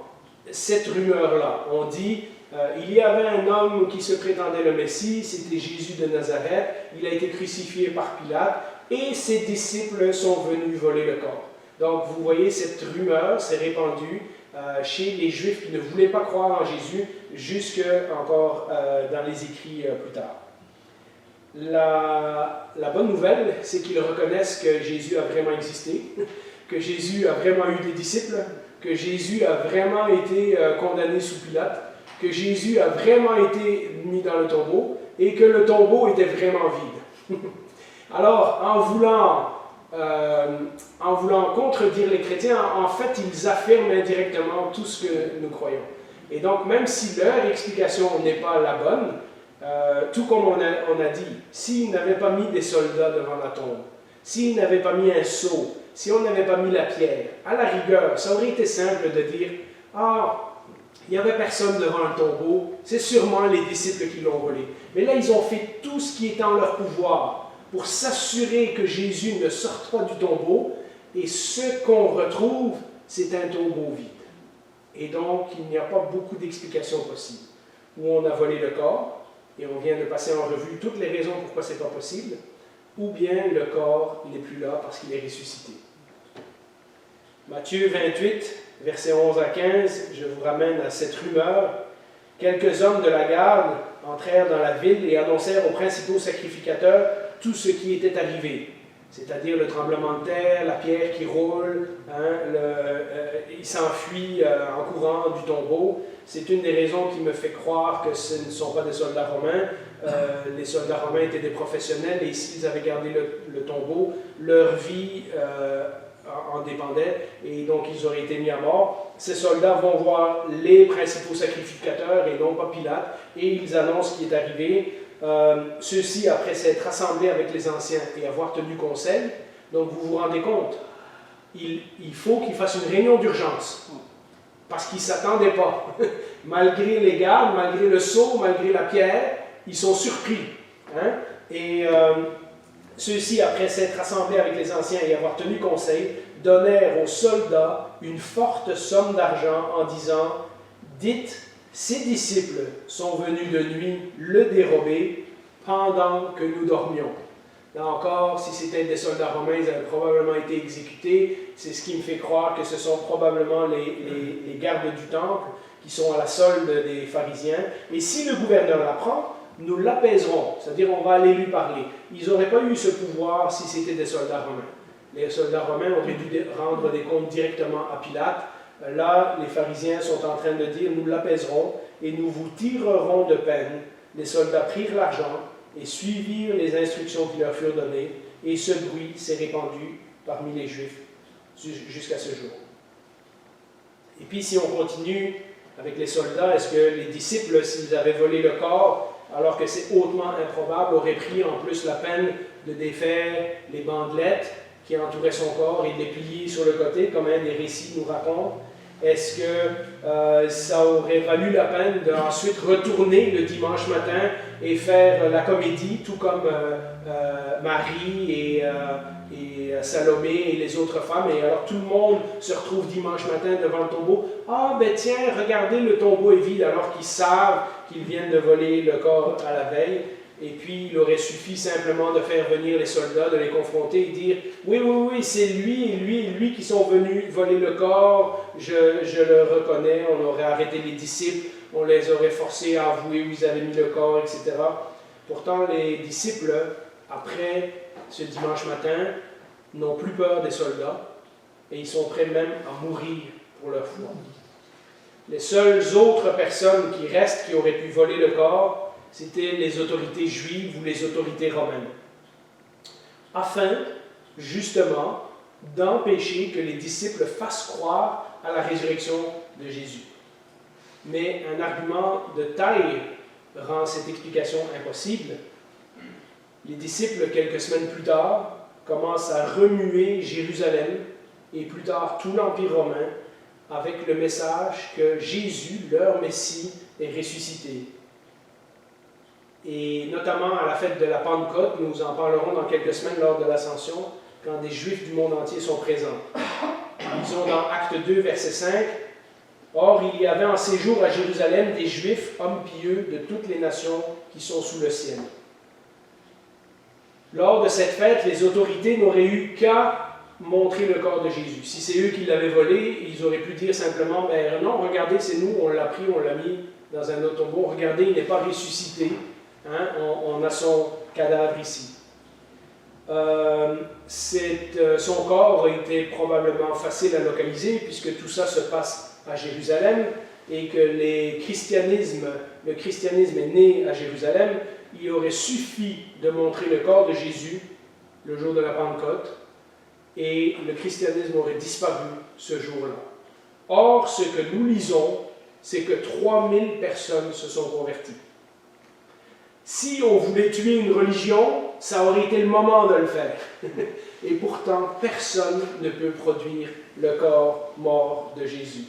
cette rumeur-là. On dit il y avait un homme qui se prétendait le Messie, c'était Jésus de Nazareth, il a été crucifié par Pilate, et ses disciples sont venus voler le corps. Donc vous voyez, cette rumeur s'est répandue chez les Juifs qui ne voulaient pas croire en Jésus, jusque encore dans les écrits plus tard. La bonne nouvelle, c'est qu'ils reconnaissent que Jésus a vraiment existé, que Jésus a vraiment eu des disciples, que Jésus a vraiment été condamné sous Pilate, que Jésus a vraiment été mis dans le tombeau et que le tombeau était vraiment vide. Alors, en voulant contredire les chrétiens, en fait, ils affirment indirectement tout ce que nous croyons. Et donc, même si leur explication n'est pas la bonne, tout comme on a dit, s'ils n'avaient pas mis des soldats devant la tombe, s'ils n'avaient pas mis un sceau, si on n'avait pas mis la pierre, à la rigueur, ça aurait été simple de dire « Ah, il n'y avait personne devant le tombeau, c'est sûrement les disciples qui l'ont volé. » Mais là, ils ont fait tout ce qui est en leur pouvoir pour s'assurer que Jésus ne sorte pas du tombeau, et ce qu'on retrouve, c'est un tombeau vide. Et donc, il n'y a pas beaucoup d'explications possibles. Ou on a volé le corps, et on vient de passer en revue toutes les raisons pourquoi ce n'est pas possible, ou bien le corps n'est plus là parce qu'il est ressuscité. Matthieu 28, versets 11 à 15, je vous ramène à cette rumeur. Quelques hommes de la garde entrèrent dans la ville et annoncèrent aux principaux sacrificateurs tout ce qui était arrivé, c'est-à-dire le tremblement de terre, la pierre qui roule, il s'enfuit en courant du tombeau. C'est une des raisons qui me fait croire que ce ne sont pas des soldats romains. Les soldats romains étaient des professionnels et s'ils avaient gardé le tombeau, leur vie en dépendait et donc ils auraient été mis à mort. Ces soldats vont voir les principaux sacrificateurs et non pas Pilate et ils annoncent ce qui est arrivé. Ceux-ci, après s'être rassemblés avec les anciens et avoir tenu conseil, donc vous vous rendez compte, il faut qu'ils fassent une réunion d'urgence parce qu'ils ne s'attendaient pas. Malgré les gardes, malgré le sceau, malgré la pierre, ils sont surpris. Et ceux-ci, après s'être rassemblés avec les anciens et avoir tenu conseil, donnèrent aux soldats une forte somme d'argent en disant « Dites, ses disciples sont venus de nuit le dérober pendant que nous dormions. » Là encore, si c'était des soldats romains, ils avaient probablement été exécutés. C'est ce qui me fait croire que ce sont probablement les gardes du temple qui sont à la solde des pharisiens. Et si le gouverneur l'apprend, nous l'apaiserons, c'est-à-dire on va aller lui parler. Ils n'auraient pas eu ce pouvoir si c'était des soldats romains. Les soldats romains auraient dû rendre des comptes directement à Pilate. Là, les pharisiens sont en train de dire, nous l'apaiserons et nous vous tirerons de peine. Les soldats prirent l'argent et suivirent les instructions qui leur furent données, et ce bruit s'est répandu parmi les Juifs jusqu'à ce jour. Et puis si on continue avec les soldats, est-ce que les disciples, s'ils avaient volé le corps, alors que c'est hautement improbable, auraient pris en plus la peine de défaire les bandelettes qui entouraient son corps et de les plier sur le côté, comme un des récits nous raconte? Est-ce que ça aurait valu la peine d'ensuite retourner le dimanche matin et faire la comédie, tout comme Marie et Salomé et les autres femmes, et alors tout le monde se retrouve dimanche matin devant le tombeau. Ah ben tiens, regardez, le tombeau est vide, alors qu'ils savent qu'ils viennent de voler le corps à la veille. Et puis il aurait suffi simplement de faire venir les soldats, de les confronter et dire « Oui, c'est lui et lui qui sont venus voler le corps, je le reconnais. » On aurait arrêté les disciples, on les aurait forcés à avouer où ils avaient mis le corps, etc. Pourtant, les disciples, après ce dimanche matin, n'ont plus peur des soldats et ils sont prêts même à mourir pour leur foi. Les seules autres personnes qui restent, qui auraient pu voler le corps, c'était les autorités juives ou les autorités romaines, afin, justement, d'empêcher que les disciples fassent croire à la résurrection de Jésus. Mais un argument de taille rend cette explication impossible. Les disciples, quelques semaines plus tard, commencent à remuer Jérusalem et plus tard tout l'Empire romain avec le message que Jésus, leur Messie, est ressuscité. Et notamment à la fête de la Pentecôte, nous en parlerons dans quelques semaines lors de l'Ascension, quand des Juifs du monde entier sont présents. Lisons dans Acte 2, verset 5. « Or, il y avait en séjour à Jérusalem des Juifs, hommes pieux, de toutes les nations qui sont sous le ciel. » Lors de cette fête, les autorités n'auraient eu qu'à montrer le corps de Jésus. Si c'est eux qui l'avaient volé, ils auraient pu dire simplement, ben non, regardez, c'est nous, on l'a pris, on l'a mis dans un autre tombeau. Regardez, il n'est pas ressuscité. Hein? On a son cadavre ici. Son corps était probablement facile à localiser, puisque tout ça se passe à Jérusalem, et que le christianisme est né à Jérusalem. Il aurait suffi de montrer le corps de Jésus le jour de la Pentecôte, et le christianisme aurait disparu ce jour-là. Or, ce que nous lisons, c'est que 3000 personnes se sont converties. Si on voulait tuer une religion, ça aurait été le moment de le faire. Et pourtant, personne ne peut produire le corps mort de Jésus.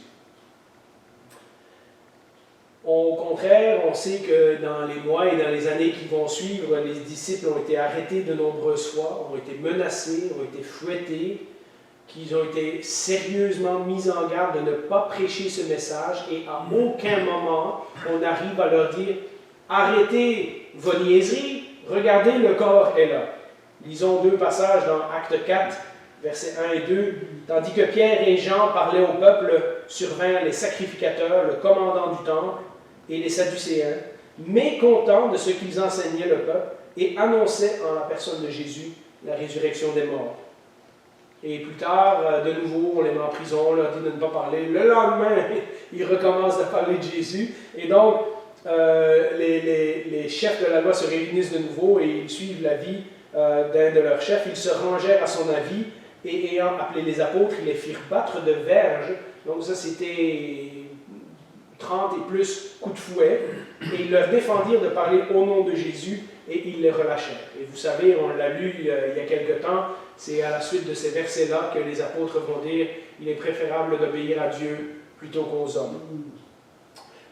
Au contraire, on sait que dans les mois et dans les années qui vont suivre, les disciples ont été arrêtés de nombreuses fois, ont été menacés, ont été fouettés, qu'ils ont été sérieusement mis en garde de ne pas prêcher ce message, et à aucun moment on arrive à leur dire « Arrêtez vos niaiseries, regardez, le corps est là ». Lisons deux passages dans Acte 4, versets 1 et 2. « Tandis que Pierre et Jean parlaient au peuple, survinrent les sacrificateurs, le commandant du temple et les Sadducéens, mécontents de ce qu'ils enseignaient le peuple, et annonçaient en la personne de Jésus la résurrection des morts. » Et plus tard, de nouveau, on les met en prison, on leur dit de ne pas parler. Le lendemain, ils recommencent à parler de Jésus. Et donc, les chefs de la loi se réunissent de nouveau et ils suivent l'avis d'un de leurs chefs. Ils se rangèrent à son avis et ayant appelé les apôtres, ils les firent battre de verges. Donc ça, c'était 30 et plus coups de fouet. Et ils leur défendirent de parler au nom de Jésus et ils les relâchèrent. Et vous savez, on l'a lu il y a quelque temps, c'est à la suite de ces versets-là que les apôtres vont dire « Il est préférable d'obéir à Dieu plutôt qu'aux hommes ».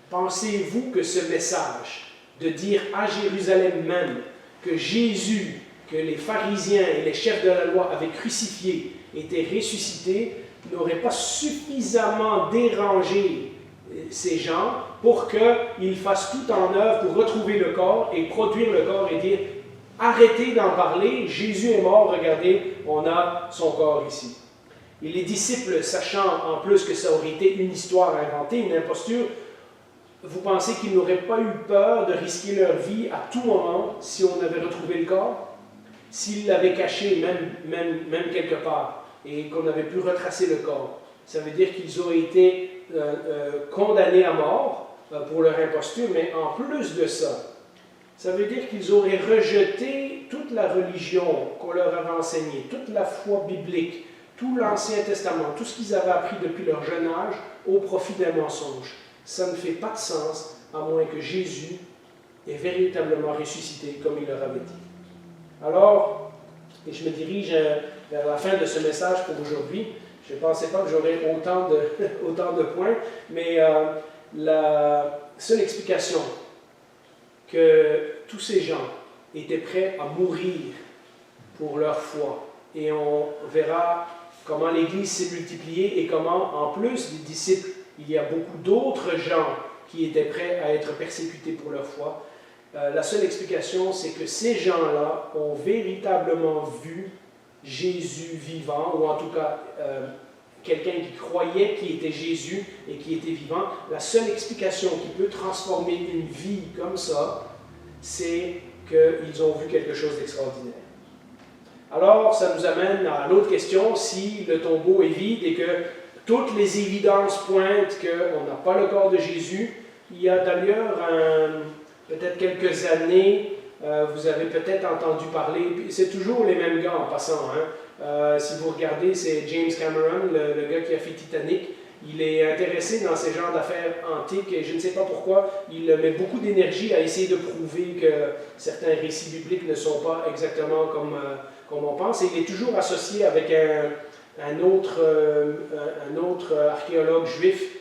Pensez-vous que ce message de dire à Jérusalem même que Jésus, que les pharisiens et les chefs de la loi avaient crucifié, était ressuscité, n'aurait pas suffisamment dérangé ces gens pour qu'ils fassent tout en œuvre pour retrouver le corps et produire le corps et dire « Arrêtez d'en parler, Jésus est mort, regardez, on a son corps ici. » Et les disciples, sachant en plus que ça aurait été une histoire inventée, une imposture, vous pensez qu'ils n'auraient pas eu peur de risquer leur vie à tout moment si on avait retrouvé le corps? S'ils l'avaient caché même quelque part et qu'on avait pu retracer le corps? Ça veut dire qu'ils auraient été condamnés à mort pour leur imposture, mais en plus de ça, ça veut dire qu'ils auraient rejeté toute la religion qu'on leur avait enseignée, toute la foi biblique, tout l'Ancien Testament, tout ce qu'ils avaient appris depuis leur jeune âge au profit d'un mensonge. Ça ne fait pas de sens à moins que Jésus ait véritablement ressuscité comme il leur avait dit. Alors, et je me dirige vers la fin de ce message pour aujourd'hui. Je ne pensais pas que j'aurais autant de points, mais la seule explication que tous ces gens étaient prêts à mourir pour leur foi. Et on verra comment l'Église s'est multipliée et comment, en plus des disciples, il y a beaucoup d'autres gens qui étaient prêts à être persécutés pour leur foi. La seule explication, c'est que ces gens-là ont véritablement vu Jésus vivant, ou en tout cas quelqu'un qui croyait qui était Jésus et qui était vivant. La seule explication qui peut transformer une vie comme ça, c'est qu'ils ont vu quelque chose d'extraordinaire. Alors, ça nous amène à l'autre question, si le tombeau est vide et que toutes les évidences pointent qu'on n'a pas le corps de Jésus. Il y a d'ailleurs, peut-être quelques années, vous avez peut-être entendu parler, c'est toujours les mêmes gars en passant, hein. Si vous regardez, c'est James Cameron, le gars qui a fait Titanic, Il est intéressé dans ces genres d'affaires antiques et je ne sais pas pourquoi, il met beaucoup d'énergie à essayer de prouver que certains récits bibliques ne sont pas exactement comme on pense. Et il est toujours associé avec un autre archéologue juif.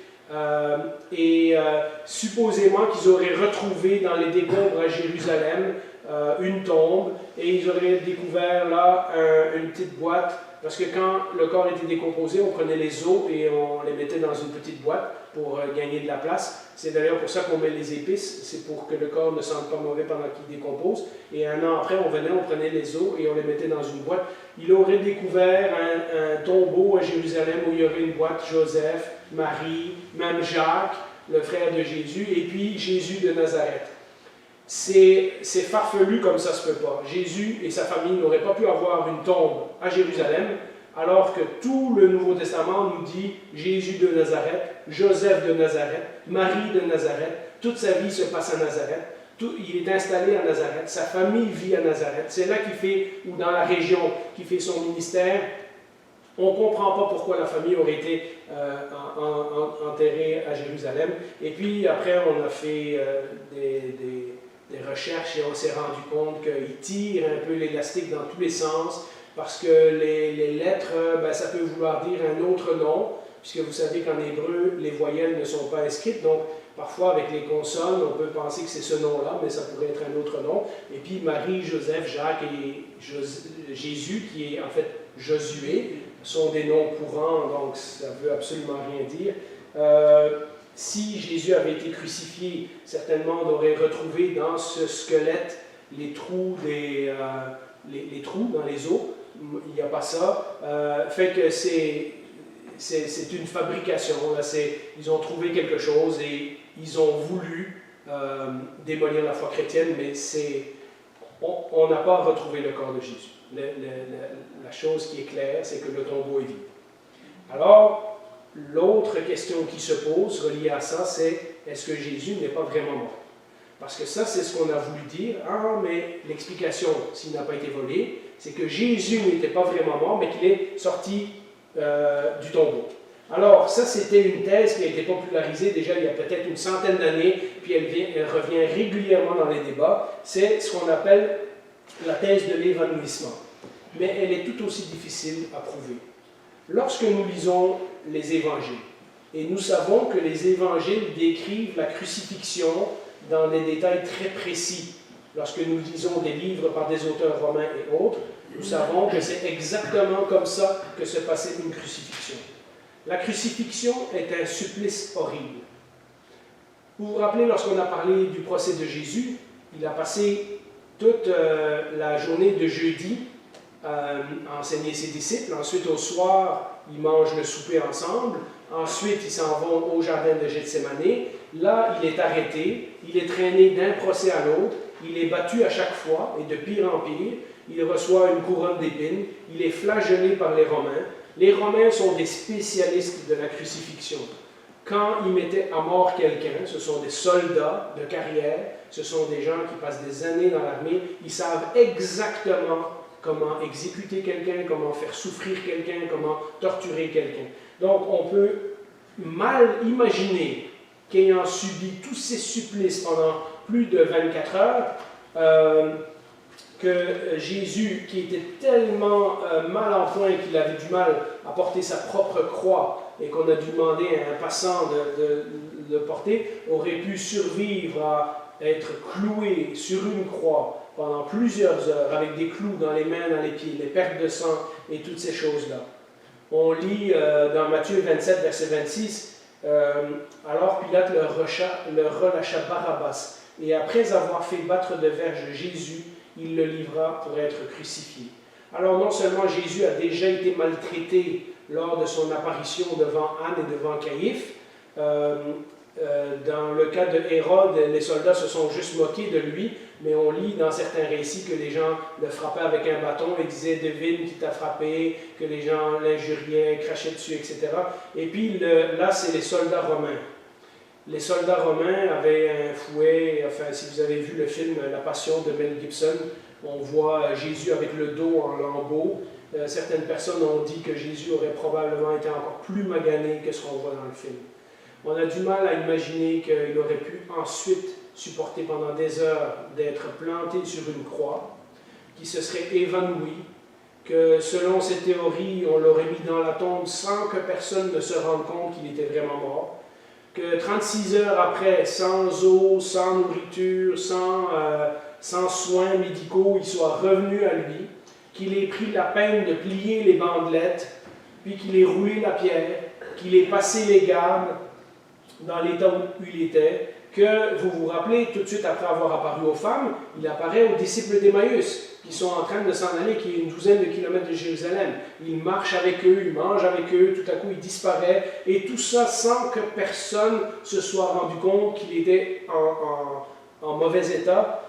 Supposément qu'ils auraient retrouvé dans les décombres à Jérusalem une tombe et ils auraient découvert là une petite boîte parce que quand le corps était décomposé, on prenait les os et on les mettait dans une petite boîte pour gagner de la place. C'est d'ailleurs pour ça qu'on met les épices, c'est pour que le corps ne sente pas mauvais pendant qu'il décompose. Et un an après, on prenait les os et on les mettait dans une boîte. Il aurait découvert un tombeau à Jérusalem où il y aurait une boîte, Joseph, Marie, même Jacques, le frère de Jésus, et puis Jésus de Nazareth. C'est farfelu comme ça se peut pas. Jésus et sa famille n'auraient pas pu avoir une tombe à Jérusalem, alors que tout le Nouveau Testament nous dit Jésus de Nazareth, Joseph de Nazareth, Marie de Nazareth, toute sa vie se passe à Nazareth, il est installé à Nazareth, sa famille vit à Nazareth, c'est là qu'il fait, ou dans la région, qu'il fait son ministère. On ne comprend pas pourquoi la famille aurait été enterrée à Jérusalem. Et puis après, on a fait des recherches et on s'est rendu compte qu'il tire un peu l'élastique dans tous les sens, parce que les lettres, ça peut vouloir dire un autre nom, puisque vous savez qu'en hébreu, les voyelles ne sont pas inscrites, donc parfois avec les consonnes, on peut penser que c'est ce nom-là, mais ça pourrait être un autre nom. Et puis Marie, Joseph, Jacques et Jésus, qui est en fait Josué, sont des noms courants, donc ça ne veut absolument rien dire. Si Jésus avait été crucifié, certainement on aurait retrouvé dans ce squelette les trous, les trous dans les os. Il n'y a pas ça. Fait que c'est une fabrication. Là, ils ont trouvé quelque chose et ils ont voulu démolir la foi chrétienne, mais on n'a pas retrouvé le corps de Jésus. La chose qui est claire, c'est que le tombeau est vide. Alors, l'autre question qui se pose reliée à ça, c'est est-ce que Jésus n'est pas vraiment mort? Parce que ça, c'est ce qu'on a voulu dire. Ah, mais l'explication, s'il n'a pas été volé, c'est que Jésus n'était pas vraiment mort, mais qu'il est sorti du tombeau. Alors, ça, c'était une thèse qui a été popularisée déjà il y a peut-être une centaine d'années, puis elle revient régulièrement dans les débats. C'est ce qu'on appelle la thèse de l'évanouissement. Mais elle est tout aussi difficile à prouver. Lorsque nous lisons les évangiles, et nous savons que les évangiles décrivent la crucifixion dans des détails très précis. Lorsque nous lisons des livres par des auteurs romains et autres, nous savons que c'est exactement comme ça que se passait une crucifixion. La crucifixion est un supplice horrible. Vous vous rappelez, lorsqu'on a parlé du procès de Jésus, il a passé toute la journée de jeudi à enseigner ses disciples. Ensuite, au soir, ils mangent le souper ensemble. Ensuite, ils s'en vont au jardin de Gethsémanée. Là, il est arrêté. Il est traîné d'un procès à l'autre. Il est battu à chaque fois, et de pire en pire. Il reçoit une couronne d'épines. Il est flagellé par les Romains. Les Romains sont des spécialistes de la crucifixion. Quand ils mettaient à mort quelqu'un, ce sont des soldats de carrière, ce sont des gens qui passent des années dans l'armée, ils savent exactement comment exécuter quelqu'un, comment faire souffrir quelqu'un, comment torturer quelqu'un. Donc on peut mal imaginer qu'ayant subi tous ces supplices pendant plus de 24 heures, que Jésus, qui était tellement mal en point qu'il avait du mal à porter sa propre croix et qu'on a dû demander à un passant de le porter, aurait pu survivre à être cloué sur une croix pendant plusieurs heures avec des clous dans les mains, dans les pieds, les pertes de sang et toutes ces choses-là. On lit dans Matthieu 27, verset 26, alors Pilate leur relâcha Barabbas, et après avoir fait battre de verge Jésus, il le livra pour être crucifié. Alors non seulement Jésus a déjà été maltraité lors de son apparition devant Anne et devant Caïphe, dans le cas de Hérode, les soldats se sont juste moqués de lui, mais on lit dans certains récits que les gens le frappaient avec un bâton et disaient « devine qui t'a frappé », que les gens l'injuriaient, crachaient dessus, etc. Et puis là, c'est les soldats romains. Les soldats romains avaient un fouet, enfin si vous avez vu le film La Passion de Mel Gibson, on voit Jésus avec le dos en lambeaux. Certaines personnes ont dit que Jésus aurait probablement été encore plus magané que ce qu'on voit dans le film. On a du mal à imaginer qu'il aurait pu ensuite supporter pendant des heures d'être planté sur une croix, qu'il se serait évanoui, que selon ces théories, on l'aurait mis dans la tombe sans que personne ne se rende compte qu'il était vraiment mort, que 36 heures après, sans eau, sans nourriture, sans soins médicaux, il soit revenu à lui, qu'il ait pris la peine de plier les bandelettes, puis qu'il ait roulé la pierre, qu'il ait passé les gardes dans l'état où il était, que vous vous rappelez, tout de suite après avoir apparu aux femmes, il apparaît aux disciples d'Emmaüs, qui sont en train de s'en aller, qui est une douzaine de kilomètres de Jérusalem. Il marche avec eux, il mange avec eux, tout à coup il disparaît, et tout ça sans que personne se soit rendu compte qu'il était en mauvais état.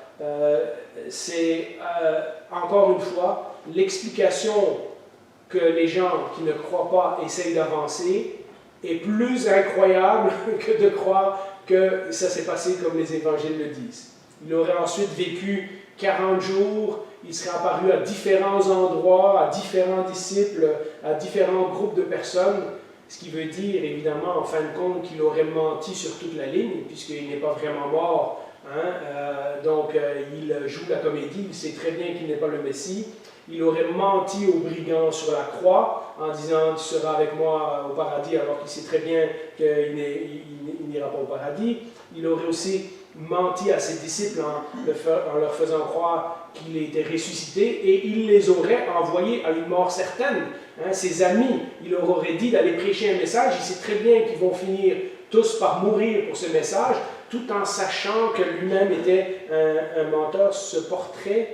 C'est encore une fois l'explication que les gens qui ne croient pas essayent d'avancer est plus incroyable que de croire que ça s'est passé comme les évangiles le disent. Il aurait ensuite vécu 40 jours, il serait apparu à différents endroits, à différents disciples, à différents groupes de personnes, ce qui veut dire évidemment en fin de compte qu'il aurait menti sur toute la ligne, puisqu'il n'est pas vraiment mort. Donc il joue la comédie, il sait très bien qu'il n'est pas le Messie. Il aurait menti aux brigands sur la croix en disant « Tu seras avec moi au paradis » alors qu'il sait très bien qu'il n'ira pas au paradis. Il aurait aussi menti à ses disciples en leur faisant croire qu'il était ressuscité et il les aurait envoyés à une mort certaine. Ses amis, il leur aurait dit d'aller prêcher un message. Il sait très bien qu'ils vont finir tous par mourir pour ce message, tout en sachant que lui-même était un menteur. Ce portrait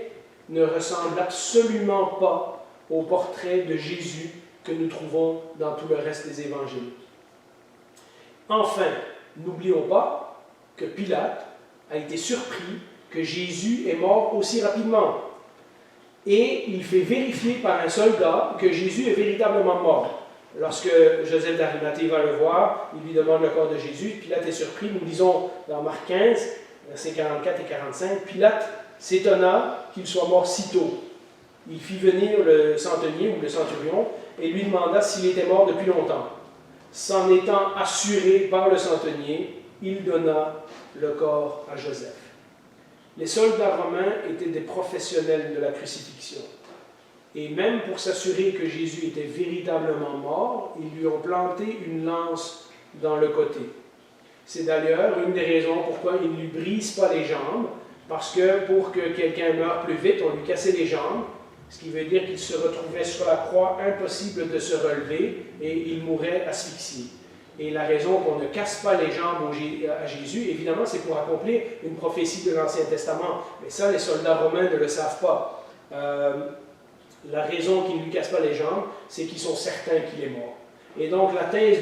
ne ressemble absolument pas au portrait de Jésus que nous trouvons dans tout le reste des évangiles. Enfin, n'oublions pas que Pilate a été surpris que Jésus est mort aussi rapidement. Et il fait vérifier par un soldat que Jésus est véritablement mort. Lorsque Joseph d'Arimathée va le voir, il lui demande le corps de Jésus. Pilate est surpris. Nous lisons dans Marc 15, versets 44 et 45, Pilate s'étonna qu'il soit mort si tôt. Il fit venir le centenier ou le centurion et lui demanda s'il était mort depuis longtemps. S'en étant assuré par le centenier, il donna le corps à Joseph. Les soldats romains étaient des professionnels de la crucifixion. Et même pour s'assurer que Jésus était véritablement mort, ils lui ont planté une lance dans le côté. C'est d'ailleurs une des raisons pourquoi ils ne lui brisent pas les jambes, parce que pour que quelqu'un meure plus vite, on lui cassait les jambes, ce qui veut dire qu'il se retrouvait sur la croix, impossible de se relever, et il mourait asphyxié. Et la raison qu'on ne casse pas les jambes à Jésus, évidemment, c'est pour accomplir une prophétie de l'Ancien Testament. Mais ça, les soldats romains ne le savent pas. La raison qu'ils ne lui cassent pas les jambes, c'est qu'ils sont certains qu'il est mort. Et donc la thèse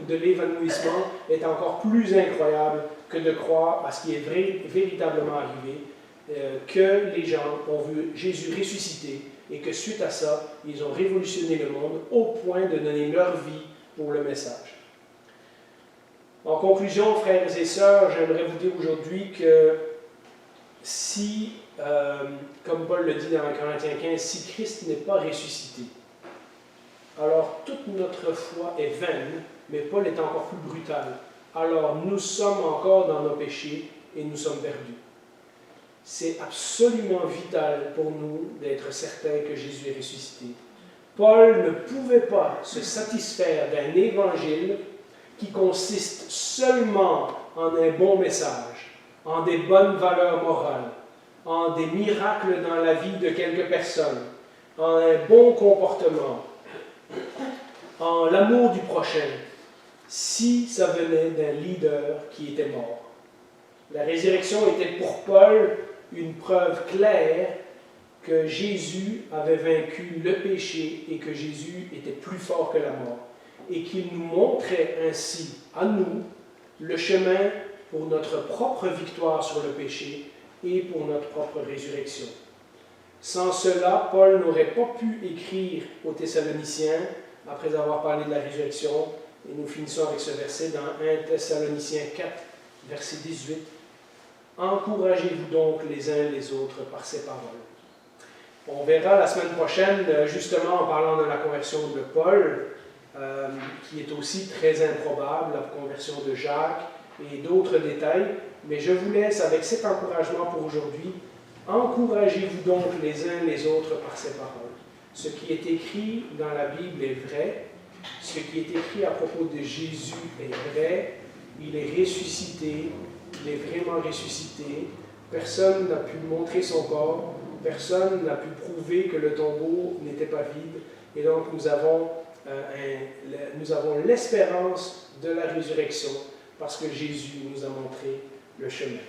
de l'évanouissement est encore plus incroyable que de croire à ce qui est véritablement arrivé, que les gens ont vu Jésus ressusciter et que suite à ça, ils ont révolutionné le monde au point de donner leur vie pour le message. En conclusion, frères et sœurs, j'aimerais vous dire aujourd'hui que si, comme Paul le dit dans Corinthiens 15, si Christ n'est pas ressuscité, alors toute notre foi est vaine, mais Paul est encore plus brutal. Alors nous sommes encore dans nos péchés et nous sommes perdus. C'est absolument vital pour nous d'être certains que Jésus est ressuscité. Paul ne pouvait pas se satisfaire d'un évangile qui consiste seulement en un bon message, en des bonnes valeurs morales, en des miracles dans la vie de quelques personnes, en un bon comportement, en l'amour du prochain, si ça venait d'un leader qui était mort. La résurrection était pour Paul une preuve claire que Jésus avait vaincu le péché et que Jésus était plus fort que la mort, et qu'il nous montrait ainsi à nous le chemin pour notre propre victoire sur le péché et pour notre propre résurrection. Sans cela, Paul n'aurait pas pu écrire aux Thessaloniciens après avoir parlé de la résurrection, et nous finissons avec ce verset dans 1 Thessaloniciens 4, verset 18. Encouragez-vous donc les uns les autres par ces paroles. On verra la semaine prochaine, justement en parlant de la conversion de Paul, qui est aussi très improbable, la conversion de Jacques et d'autres détails. Mais je vous laisse avec cet encouragement pour aujourd'hui. Encouragez-vous donc les uns les autres par ces paroles. Ce qui est écrit dans la Bible est vrai. Ce qui est écrit à propos de Jésus est vrai. Il est ressuscité. Il est vraiment ressuscité. Personne n'a pu montrer son corps. Personne n'a pu prouver que le tombeau n'était pas vide. Et donc nous avons l'espérance de la résurrection parce que Jésus nous a montré le chemin.